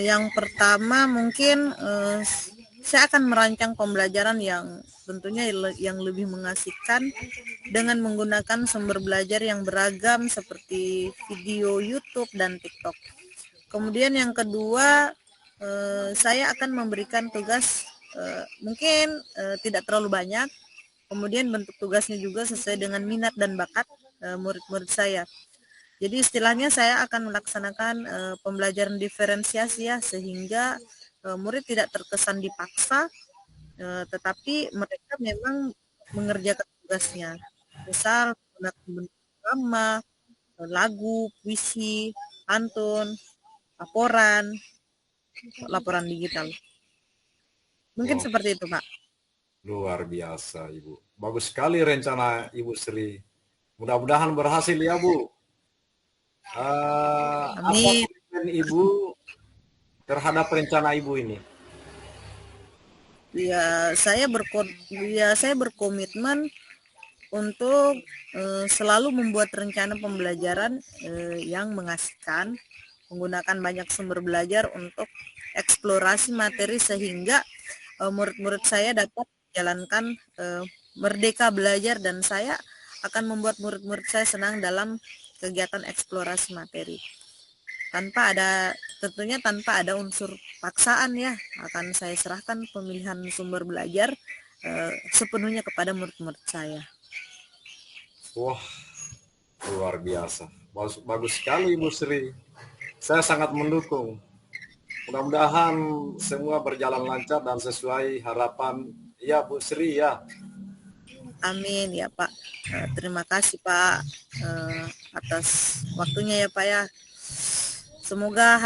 [SPEAKER 2] Yang pertama mungkin saya akan merancang pembelajaran yang tentunya yang lebih mengasihkan dengan menggunakan sumber belajar yang beragam seperti video YouTube dan TikTok. Kemudian yang kedua, saya akan memberikan tugas mungkin tidak terlalu banyak. Kemudian bentuk tugasnya juga sesuai dengan minat dan bakat murid-murid saya. Jadi istilahnya saya akan melaksanakan pembelajaran diferensiasi ya, sehingga murid tidak terkesan dipaksa, tetapi mereka memang mengerjakan tugasnya. Misal menggunakan bentuk drama, lagu, puisi, pantun, laporan digital. Mungkin seperti itu, Pak.
[SPEAKER 1] Luar biasa, Ibu. Bagus sekali rencana Ibu Sri. Mudah-mudahan berhasil ya, Bu. Apa komitmen Ibu terhadap rencana Ibu ini?
[SPEAKER 2] Ya, saya berkomitmen untuk selalu membuat rencana pembelajaran yang mengasihkan, menggunakan banyak sumber belajar untuk eksplorasi materi sehingga murid-murid saya dapat menjalankan merdeka belajar, dan saya akan membuat murid-murid saya senang dalam kegiatan eksplorasi materi. Tentunya tanpa ada unsur paksaan ya, akan saya serahkan pemilihan sumber belajar sepenuhnya kepada murid-murid saya.
[SPEAKER 1] Wah, luar biasa. Bagus sekali Ibu Sri. Saya sangat mendukung. Mudah-mudahan semua berjalan lancar dan sesuai harapan ya Bu Sri ya.
[SPEAKER 2] Amin ya Pak. Terima kasih Pak atas waktunya ya Pak ya. Semoga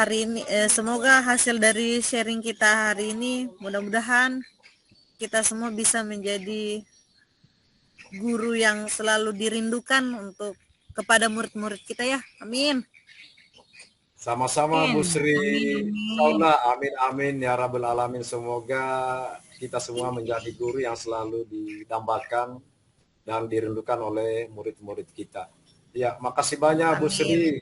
[SPEAKER 2] hasil dari sharing kita hari ini, mudah-mudahan kita semua bisa menjadi guru yang selalu dirindukan kepada murid-murid kita ya. Amin.
[SPEAKER 1] Sama-sama Bu Sri. Amin amin ya Rabbal Alamin. Semoga kita semua menjadi guru yang selalu didambakan dan dirindukan oleh murid-murid kita. Ya, makasih banyak Bu Sri.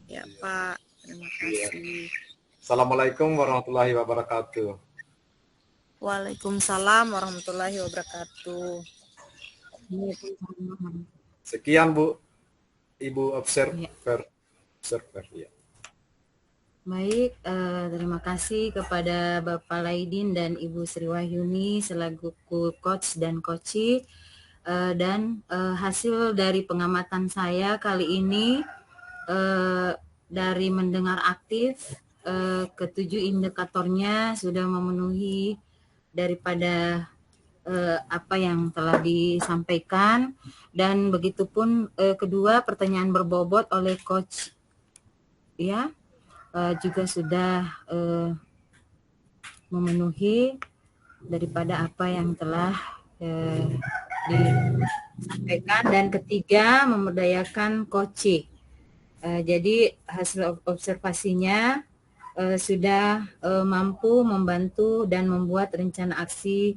[SPEAKER 2] Ya Pak, terima kasih.
[SPEAKER 1] Assalamualaikum warahmatullahi wabarakatuh.
[SPEAKER 2] Waalaikumsalam warahmatullahi wabarakatuh.
[SPEAKER 1] Sekian Bu, Ibu observer. Ya.
[SPEAKER 3] Baik, terima kasih kepada Bapak Laidin dan Ibu Sri Wahyuni selaku coach dan coachi. Dan hasil dari pengamatan saya kali ini dari mendengar aktif, ketujuh indikatornya sudah memenuhi daripada apa yang telah disampaikan, dan begitupun kedua pertanyaan berbobot oleh coach ya juga sudah memenuhi daripada apa yang telah disampaikan. Dan ketiga, memberdayakan coaching. Jadi hasil observasinya sudah mampu membantu dan membuat rencana aksi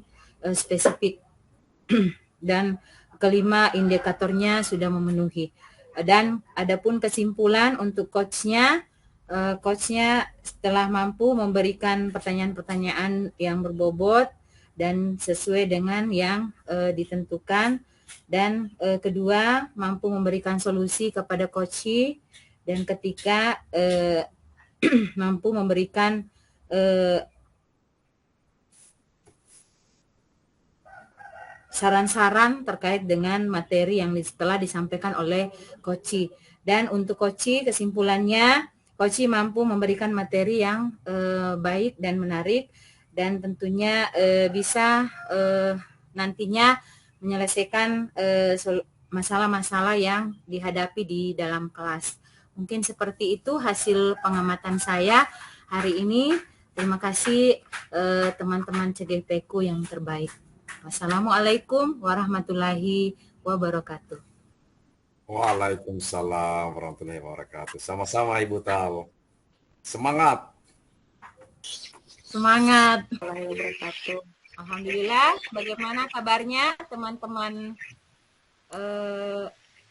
[SPEAKER 3] spesifik. Dan kelima, indikatornya sudah memenuhi. Dan adapun kesimpulan untuk coachnya setelah mampu memberikan pertanyaan-pertanyaan yang berbobot dan sesuai dengan yang ditentukan. Dan kedua, mampu memberikan solusi kepada coachee. Dan ketiga, mampu memberikan saran-saran terkait dengan materi yang telah disampaikan oleh Koci. Dan untuk Koci, kesimpulannya, Koci mampu memberikan materi yang baik dan menarik, dan tentunya bisa nantinya menyelesaikan masalah-masalah yang dihadapi di dalam kelas. Mungkin seperti itu hasil pengamatan saya hari ini. Terima kasih teman-teman CGP-ku yang terbaik. Wassalamualaikum warahmatullahi wabarakatuh.
[SPEAKER 1] Waalaikumsalam warahmatullahi wabarakatuh. Sama-sama Ibu tahu. Semangat.
[SPEAKER 3] Semangat. Warahmatullahi wabarakatuh. Alhamdulillah. Bagaimana kabarnya teman-teman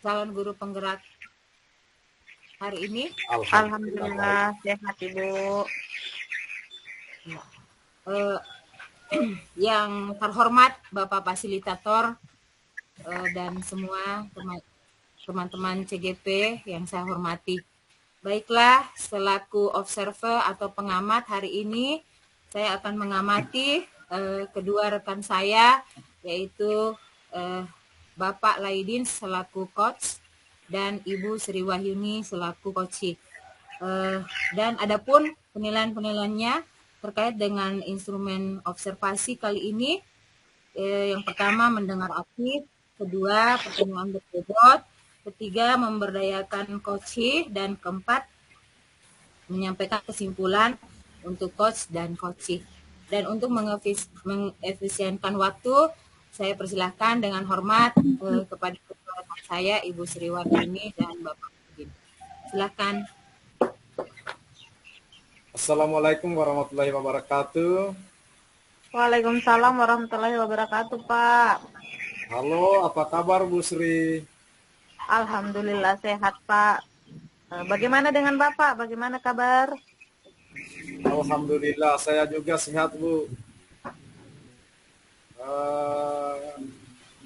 [SPEAKER 3] calon guru penggerak hari ini?
[SPEAKER 2] Alhamdulillah sehat Ibu.
[SPEAKER 3] Yang terhormat Bapak Fasilitator dan semua teman-teman CGP yang saya hormati. Baiklah, selaku observer atau pengamat hari ini, saya akan mengamati kedua rekan saya, yaitu Bapak Laidin selaku coach dan Ibu Sri Wahyuni selaku coach. Dan adapun penilaian-penilaiannya terkait dengan instrumen observasi kali ini, yang pertama mendengar aktif, kedua pertanyaan berbobot, ketiga memberdayakan coach, dan keempat menyampaikan kesimpulan untuk coach dan coach. Dan untuk mengefisienkan waktu, saya persilahkan dengan hormat kepada rekan saya Ibu Sri Wahyuni dan Bapak Laidin. Silakan.
[SPEAKER 1] Assalamualaikum warahmatullahi wabarakatuh.
[SPEAKER 2] Waalaikumsalam warahmatullahi wabarakatuh Pak.
[SPEAKER 1] Halo, apa kabar Bu Sri?
[SPEAKER 2] Alhamdulillah sehat Pak. Bagaimana dengan Bapak? Bagaimana kabar?
[SPEAKER 1] Alhamdulillah, saya juga sehat Bu.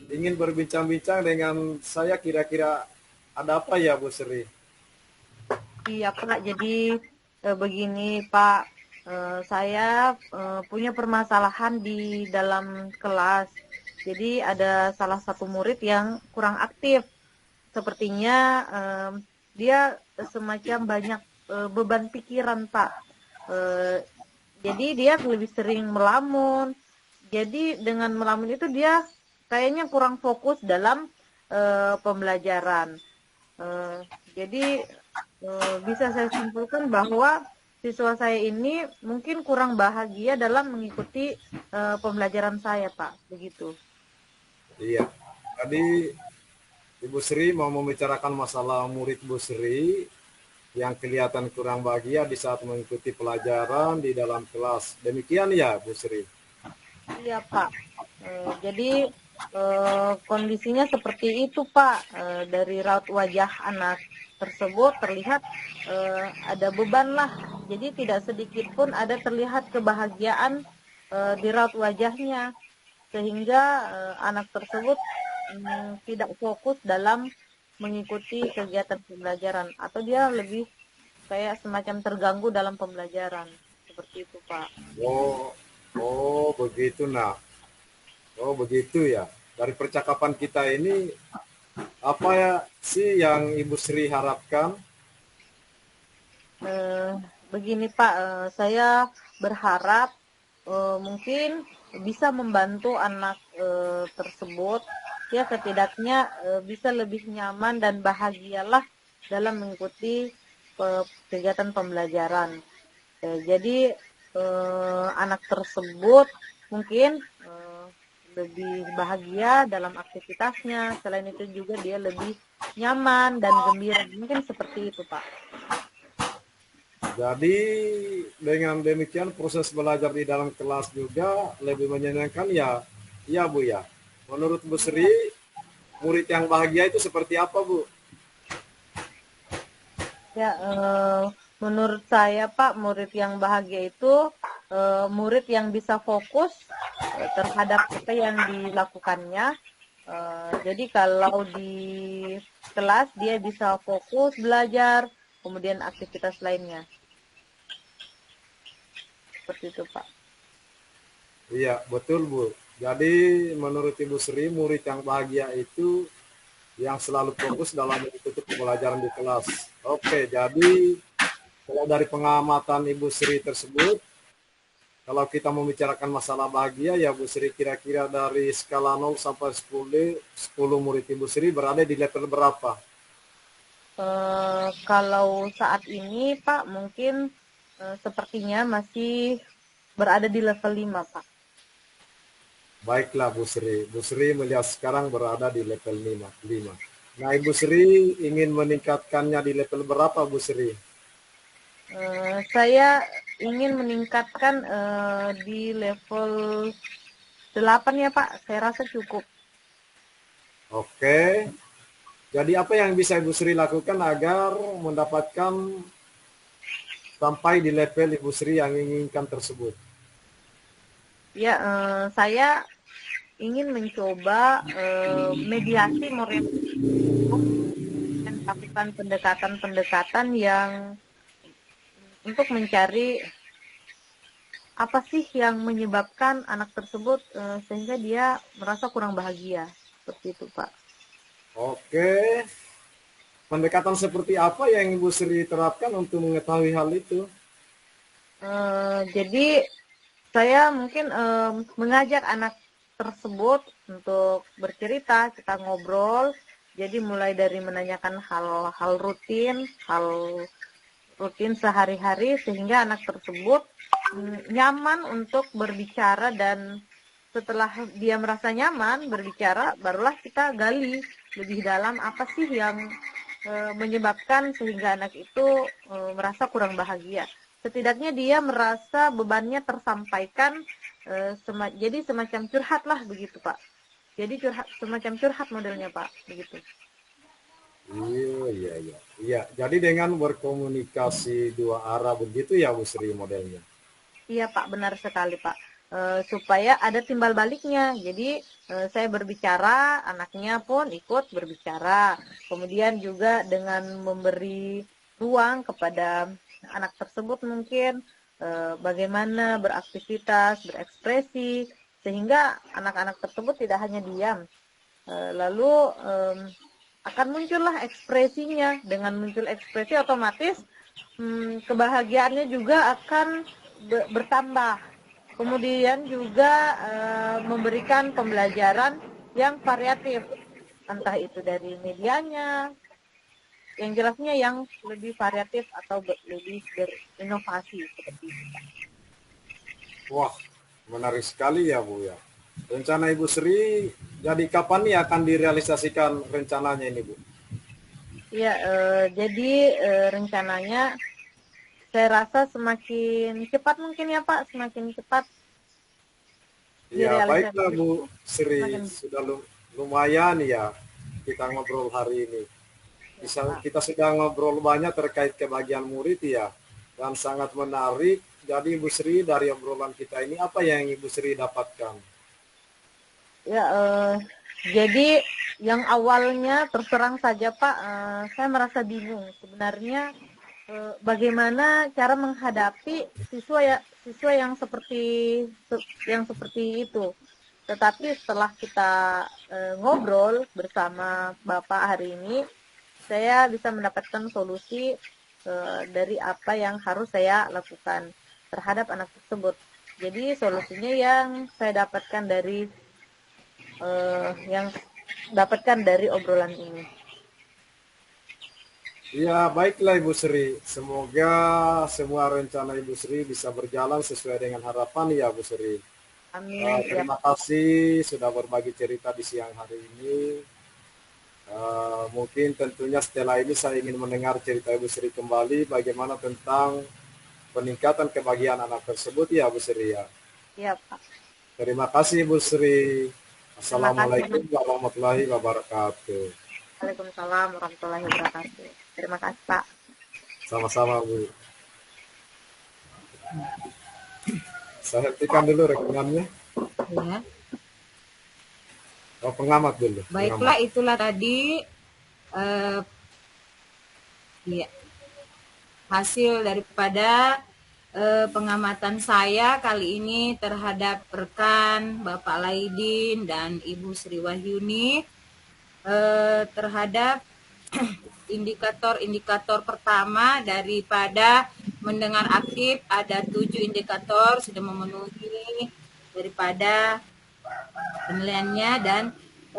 [SPEAKER 1] Ingin berbincang-bincang dengan saya, kira-kira ada apa ya Bu Sri?
[SPEAKER 2] Iya Pak, jadi begini Pak, saya punya permasalahan di dalam kelas. Jadi ada salah satu murid yang kurang aktif. Sepertinya dia semacam banyak beban pikiran Pak. Jadi dia lebih sering melamun. Jadi dengan melamun itu dia kayaknya kurang fokus dalam pembelajaran. Jadi bisa saya simpulkan bahwa siswa saya ini mungkin kurang bahagia dalam mengikuti pembelajaran saya, Pak. Begitu.
[SPEAKER 1] Iya. Tadi Ibu Sri mau membicarakan masalah murid Bu Sri yang kelihatan kurang bahagia di saat mengikuti pelajaran di dalam kelas. Demikian ya Bu Sri?
[SPEAKER 2] Iya, Pak. Jadi kondisinya seperti itu, Pak. Dari raut wajah anak tersebut terlihat ada beban lah. Jadi tidak sedikit pun ada terlihat kebahagiaan di raut wajahnya, sehingga anak tersebut tidak fokus dalam mengikuti kegiatan pembelajaran, atau dia lebih kayak semacam terganggu dalam pembelajaran. Seperti itu, Pak.
[SPEAKER 1] Oh begitu nak. Oh begitu ya. Dari percakapan kita ini, apa ya sih yang Ibu Sri harapkan?
[SPEAKER 2] Begini Pak, saya berharap mungkin bisa membantu anak tersebut, ya setidaknya bisa lebih nyaman dan bahagialah dalam mengikuti kegiatan pembelajaran. Jadi anak tersebut mungkin lebih bahagia dalam aktivitasnya. Selain itu juga dia lebih nyaman dan gembira. Mungkin seperti itu, Pak.
[SPEAKER 1] Jadi dengan demikian proses belajar di dalam kelas juga lebih menyenangkan ya, iya Bu ya. Menurut Bu Sri, murid yang bahagia itu seperti apa Bu?
[SPEAKER 2] Ya, menurut saya Pak, murid yang bahagia itu murid yang bisa fokus terhadap apa yang dilakukannya. Jadi kalau di kelas dia bisa fokus belajar, kemudian aktivitas lainnya. Seperti itu Pak.
[SPEAKER 1] Iya betul Bu. Jadi menurut Ibu Sri, murid yang bahagia itu yang selalu fokus dalam mengikuti pembelajaran di kelas. Oke, jadi kalau dari pengamatan Ibu Sri tersebut, kalau kita membicarakan masalah bahagia, ya Bu Sri, kira-kira dari skala 0 sampai 10 murid Ibu Sri berada di level berapa?
[SPEAKER 4] Kalau saat ini Pak mungkin sepertinya masih berada di level 5 Pak.
[SPEAKER 1] Baiklah Bu Sri. Bu Sri melihat sekarang berada di level 5. Nah Ibu Sri ingin meningkatkannya di level berapa Bu Sri?
[SPEAKER 4] Saya ingin meningkatkan di level 8 ya Pak. Saya rasa cukup.
[SPEAKER 1] Oke. Jadi apa yang bisa Ibu Sri lakukan agar mendapatkan sampai di level Ibu Sri yang inginkan tersebut?
[SPEAKER 4] Ya, saya ingin mencoba mediasi murid dan lakukan pendekatan-pendekatan yang untuk mencari apa sih yang menyebabkan anak tersebut sehingga dia merasa kurang bahagia. Seperti itu, Pak.
[SPEAKER 1] Oke. Pendekatan seperti apa yang Ibu Sri terapkan untuk mengetahui hal itu?
[SPEAKER 4] Jadi saya mungkin mengajak anak tersebut untuk bercerita, kita ngobrol. Jadi mulai dari menanyakan hal rutin sehari-hari sehingga anak tersebut nyaman untuk berbicara, dan setelah dia merasa nyaman berbicara, barulah kita gali lebih dalam apa sih yang menyebabkan sehingga anak itu merasa kurang bahagia. Setidaknya dia merasa bebannya tersampaikan, jadi semacam curhat lah begitu Pak. Jadi semacam curhat modelnya Pak, begitu.
[SPEAKER 1] Iya. Jadi dengan berkomunikasi dua arah begitu ya Bu Sri modelnya.
[SPEAKER 4] Iya Pak, benar sekali Pak. Supaya ada timbal baliknya. Jadi saya berbicara, anaknya pun ikut berbicara. Kemudian juga dengan memberi ruang kepada anak tersebut mungkin bagaimana beraktivitas, berekspresi, sehingga anak-anak tersebut tidak hanya diam. Lalu akan muncullah ekspresinya. Dengan muncul ekspresi otomatis kebahagiaannya juga akan bertambah. Kemudian juga memberikan pembelajaran yang variatif, entah itu dari medianya, yang jelasnya yang lebih variatif atau lebih berinovasi seperti itu.
[SPEAKER 1] Wah, menarik sekali ya Bu ya. Rencana Ibu Sri, jadi kapan nih akan direalisasikan rencananya ini Bu?
[SPEAKER 4] Ya, jadi rencananya saya rasa semakin cepat mungkin ya Pak, semakin cepat.
[SPEAKER 1] Ya baiklah Bu Sri, sudah lumayan ya kita ngobrol hari ini. Kita sudah ngobrol banyak terkait kebahagiaan murid ya, dan sangat menarik. Jadi Ibu Sri, dari obrolan kita ini apa yang Ibu Sri dapatkan?
[SPEAKER 4] Ya, jadi yang awalnya terserang saja Pak, saya merasa bingung sebenarnya bagaimana cara menghadapi siswa yang seperti itu. Tetapi setelah kita ngobrol bersama Bapak hari ini, saya bisa mendapatkan solusi dari apa yang harus saya lakukan terhadap anak tersebut. Jadi solusinya yang saya dapatkan dari obrolan ini.
[SPEAKER 1] Ya, baiklah Ibu Sri. Semoga semua rencana Ibu Sri bisa berjalan sesuai dengan harapan ya Bu Sri.
[SPEAKER 4] Amin.
[SPEAKER 1] Terima kasih sudah berbagi cerita di siang hari ini. Mungkin tentunya setelah ini saya ingin mendengar cerita Ibu Sri kembali bagaimana tentang peningkatan kebahagiaan anak tersebut ya Bu Sri ya.
[SPEAKER 4] Iya Pak.
[SPEAKER 1] Terima kasih Bu Sri. Assalamualaikum warahmatullahi wabarakatuh.
[SPEAKER 4] Waalaikumsalam warahmatullahi wabarakatuh. Terima kasih Pak.
[SPEAKER 1] Sama-sama Bu. Saya hentikan dulu rekenannya.
[SPEAKER 3] Ya.
[SPEAKER 1] Oh, pengamat dulu.
[SPEAKER 3] Baiklah, itulah tadi ya, hasil daripada pengamatan saya kali ini terhadap rekan Bapak Laidin dan Ibu Sri Wahyuni terhadap indikator-indikator pertama daripada mendengar aktif, ada 7 indikator sudah memenuhi daripada penilaiannya, dan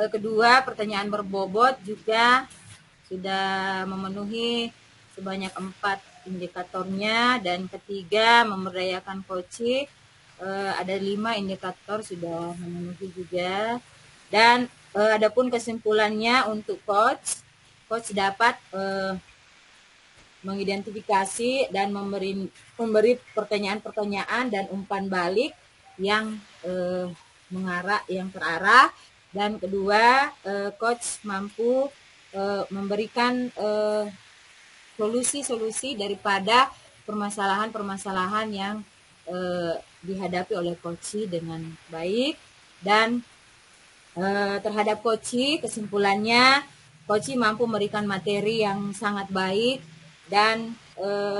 [SPEAKER 3] kedua, pertanyaan berbobot juga sudah memenuhi sebanyak 4 indikatornya, dan ketiga, memberdayakan coaching ada 5 indikator sudah memenuhi juga. Dan adapun kesimpulannya untuk coach dapat mengidentifikasi dan memberi pertanyaan-pertanyaan dan umpan balik yang terarah. Dan kedua, coach mampu memberikan solusi-solusi daripada permasalahan-permasalahan yang dihadapi oleh coach dengan baik. Dan terhadap coach, kesimpulannya coach mampu memberikan materi yang sangat baik dan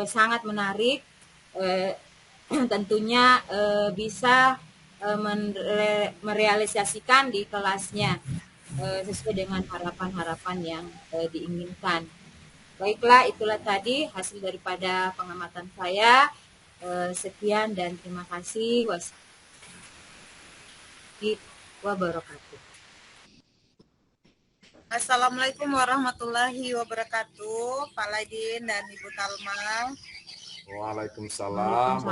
[SPEAKER 3] sangat menarik, tentunya bisa merealisasikan di kelasnya sesuai dengan harapan-harapan yang diinginkan. Baiklah, itulah tadi hasil daripada pengamatan saya. Sekian dan terima kasih. Wassalamualaikum wabarakatuh.
[SPEAKER 2] Assalamualaikum warahmatullahi wabarakatuh, Pak Laidin dan Ibu Talma.
[SPEAKER 1] Waalaikumsalam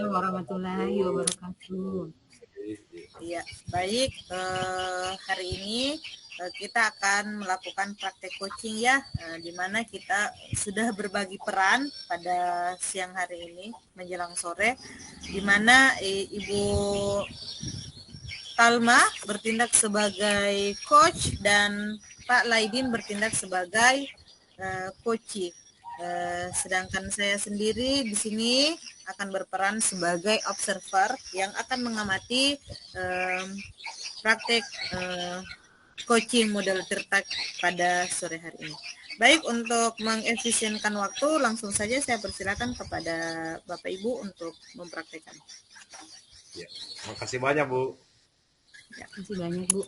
[SPEAKER 3] warahmatullahi wabarakatuh.
[SPEAKER 2] Iya, baik. Hari ini kita akan melakukan praktek coaching ya, di mana kita sudah berbagi peran pada siang hari ini menjelang sore, di mana Ibu Talma bertindak sebagai coach dan Pak Laidin bertindak sebagai coach. Sedangkan saya sendiri di sini akan berperan sebagai observer yang akan mengamati praktek coaching model Tirtak pada sore hari ini. Baik, untuk mengefisienkan waktu, langsung saja saya persilakan kepada Bapak Ibu untuk mempraktekkan.
[SPEAKER 1] Ya, makasih banyak Bu.
[SPEAKER 3] Ya, makasih banyak Bu.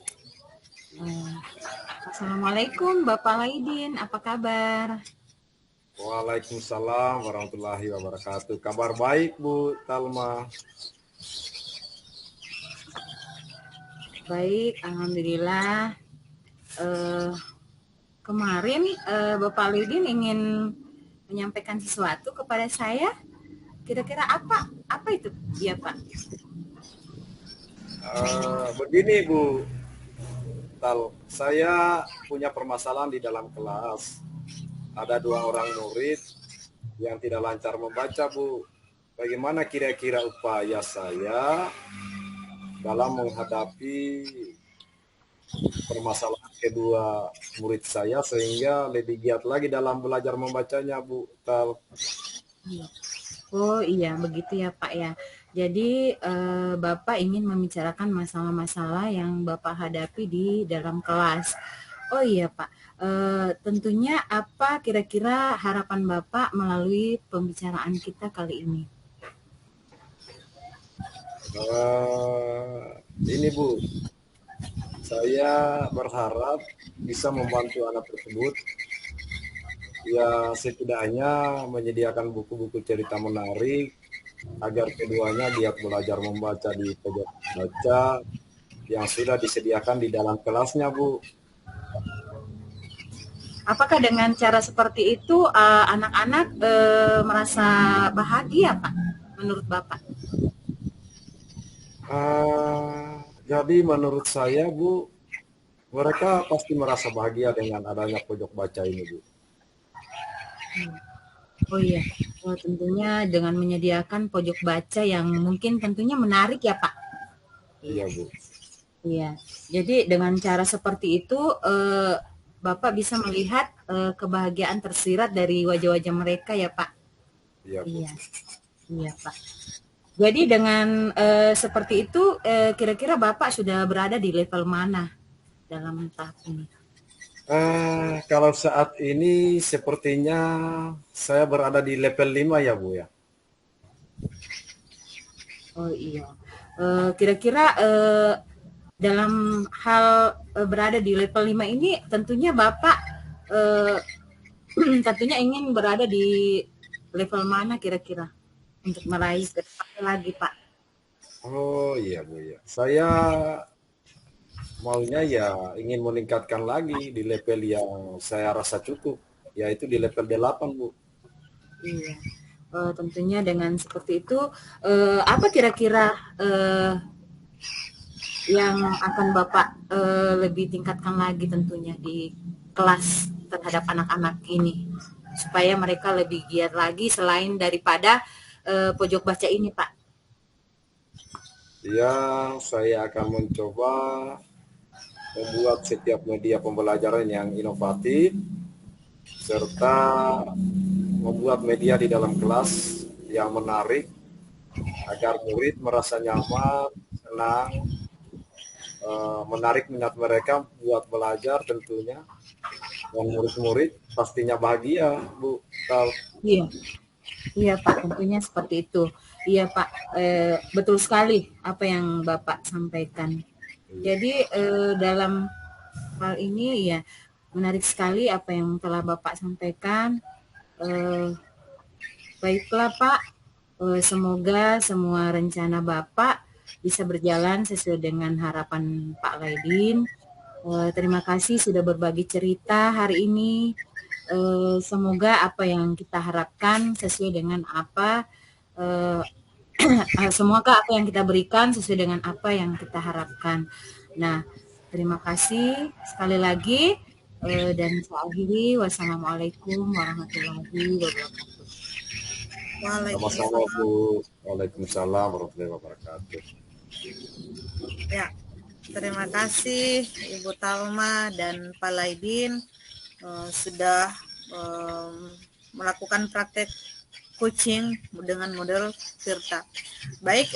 [SPEAKER 3] Assalamualaikum Bapak Laidin, apa kabar?
[SPEAKER 1] Waalaikumsalam warahmatullahi wabarakatuh. Kabar baik Bu Talma.
[SPEAKER 3] Baik, alhamdulillah. Kemarin Bapak Laidin ingin menyampaikan sesuatu kepada saya. Kira-kira apa itu ya Pak?
[SPEAKER 1] Begini Bu Tal, saya punya permasalahan di dalam kelas. Ada 2 orang murid yang tidak lancar membaca Bu. Bagaimana kira-kira upaya saya dalam menghadapi permasalahan kedua murid saya sehingga lebih giat lagi dalam belajar membacanya Bu Tal?
[SPEAKER 3] Oh iya, begitu ya Pak ya. Jadi Bapak ingin membicarakan masalah-masalah yang Bapak hadapi di dalam kelas. Oh iya Pak, tentunya apa kira-kira harapan Bapak melalui pembicaraan kita kali ini?
[SPEAKER 1] Ini Bu, saya berharap bisa membantu anak tersebut, ya setidaknya menyediakan buku-buku cerita menarik agar keduanya giat belajar membaca di pojok baca yang sudah disediakan di dalam kelasnya Bu.
[SPEAKER 3] Apakah dengan cara seperti itu anak-anak merasa bahagia Pak menurut Bapak?
[SPEAKER 1] Jadi menurut saya Bu, mereka pasti merasa bahagia dengan adanya pojok baca ini Bu.
[SPEAKER 3] Oh iya, tentunya dengan menyediakan pojok baca yang mungkin tentunya menarik ya Pak.
[SPEAKER 1] Iya Bu.
[SPEAKER 3] Iya, jadi dengan cara seperti itu Bapak bisa melihat kebahagiaan tersirat dari wajah-wajah mereka ya Pak.
[SPEAKER 1] Iya Bu.
[SPEAKER 3] Iya Pak. Jadi dengan seperti itu kira-kira Bapak sudah berada di level mana dalam tahap ini?
[SPEAKER 1] Kalau saat ini sepertinya saya berada di level 5 ya Bu ya.
[SPEAKER 3] Oh iya. Kira-kira dalam hal berada di level 5 ini tentunya Bapak eh, tentunya ingin berada di level mana kira-kira untuk meraih ke depannya lagi, Pak?
[SPEAKER 1] Oh iya Bu ya. Saya maunya ya ingin meningkatkan lagi di level yang saya rasa cukup, yaitu di level 8 Bu.
[SPEAKER 3] Iya. Tentunya dengan seperti itu, apa kira-kira yang akan Bapak lebih tingkatkan lagi tentunya di kelas terhadap anak-anak ini supaya mereka lebih giat lagi selain daripada pojok baca ini, Pak?
[SPEAKER 1] Ya, saya akan mencoba membuat setiap media pembelajaran yang inovatif serta membuat media di dalam kelas yang menarik agar murid merasa nyaman, senang, menarik minat mereka buat belajar tentunya. Dan murid-murid pastinya bahagia, Bu.
[SPEAKER 3] Iya, iya Pak, tentunya seperti itu. Iya Pak, betul sekali apa yang Bapak sampaikan. Jadi dalam hal ini ya menarik sekali apa yang telah Bapak sampaikan. Baiklah Pak, semoga semua rencana Bapak bisa berjalan sesuai dengan harapan Pak Laidin. Terima kasih sudah berbagi cerita hari ini. Semoga apa yang kita harapkan sesuai dengan apa, semoga apa yang kita berikan sesuai dengan apa yang kita harapkan. Nah, terima kasih sekali lagi dan saya akhiri. Wassalamualaikum warahmatullahi wabarakatuh.
[SPEAKER 1] Sama-sama,
[SPEAKER 2] Waalaikumsalam.
[SPEAKER 1] Bu. Waalaikumsalam warahmatullahi wabarakatuh.
[SPEAKER 2] Ya, terima kasih Ibu Talma dan Pak Laidin sudah melakukan praktek coaching dengan model Tirta. Baik,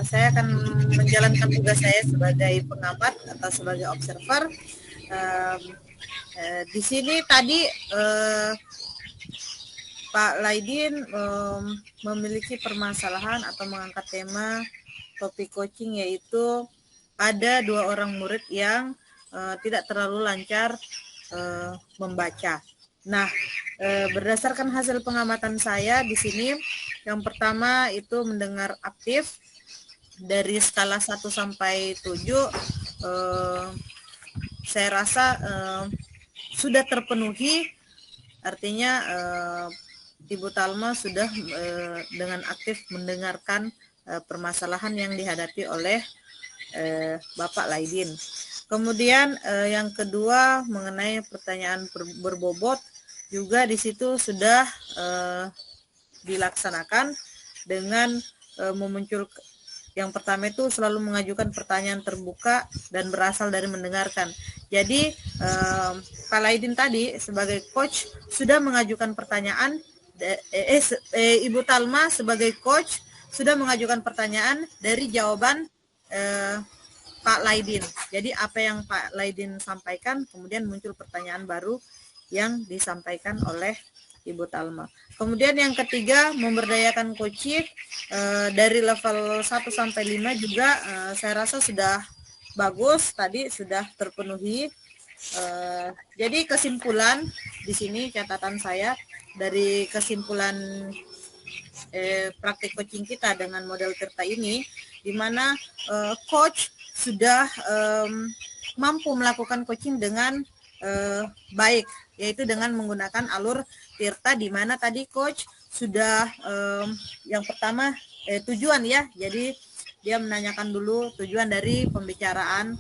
[SPEAKER 2] saya akan menjalankan tugas saya sebagai pengamat atau sebagai observer. Di sini tadi Pak Laidin memiliki permasalahan atau mengangkat tema topik coaching, yaitu ada 2 orang murid yang tidak terlalu lancar membaca. Nah, berdasarkan hasil pengamatan saya di sini, yang pertama itu mendengar aktif dari skala 1 sampai 7, saya rasa sudah terpenuhi, artinya Ibu Talma sudah dengan aktif mendengarkan permasalahan yang dihadapi oleh Bapak Laidin. Kemudian yang kedua mengenai pertanyaan berbobot, juga di situ sudah dilaksanakan dengan memuncul. Yang pertama itu selalu mengajukan pertanyaan terbuka dan berasal dari mendengarkan. Jadi Pak Laidin tadi sebagai coach sudah mengajukan pertanyaan, Ibu Talma sebagai coach sudah mengajukan pertanyaan dari jawaban Pak Laidin. Jadi apa yang Pak Laidin sampaikan, kemudian muncul pertanyaan baru yang disampaikan oleh Ibu Talma. Kemudian yang ketiga, memberdayakan coaching dari level 1 sampai 5 juga saya rasa sudah bagus, tadi sudah terpenuhi. Jadi kesimpulan di sini catatan saya dari kesimpulan praktik coaching kita dengan model Tirta ini, di mana coach sudah mampu melakukan coaching dengan baik, yaitu dengan menggunakan alur Tirta, di mana tadi coach sudah yang pertama tujuan ya, jadi dia menanyakan dulu tujuan dari pembicaraan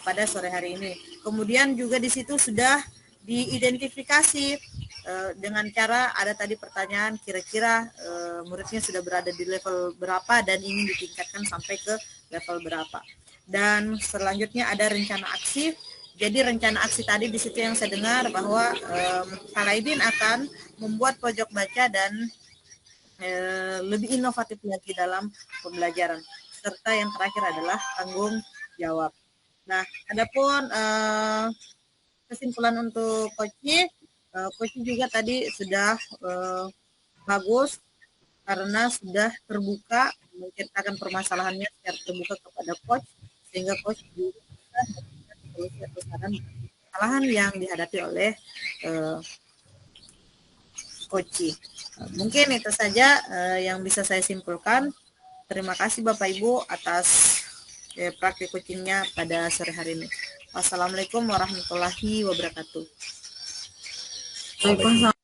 [SPEAKER 2] pada sore hari ini. Kemudian juga di situ sudah diidentifikasi dengan cara ada tadi pertanyaan kira-kira muridnya sudah berada di level berapa dan ingin ditingkatkan sampai ke level berapa. Dan selanjutnya ada rencana aksi. Jadi rencana aksi tadi di situ yang saya dengar bahwa Pak Laidin akan membuat pojok baca dan lebih inovatif lagi dalam pembelajaran. Serta yang terakhir adalah tanggung jawab. Nah, adapun kesimpulan untuk coaching juga tadi sudah bagus, karena sudah terbuka menceritakan permasalahannya secara terbuka kepada coach, sehingga coach juga bisa memberikan solusi atau saran permasalahan yang dihadapi oleh coach. Mungkin itu saja yang bisa saya simpulkan. Terima kasih Bapak Ibu atas praktik coachingnya pada sore hari ini. Wassalamualaikum warahmatullahi wabarakatuh.
[SPEAKER 3] Waalaikumsalam.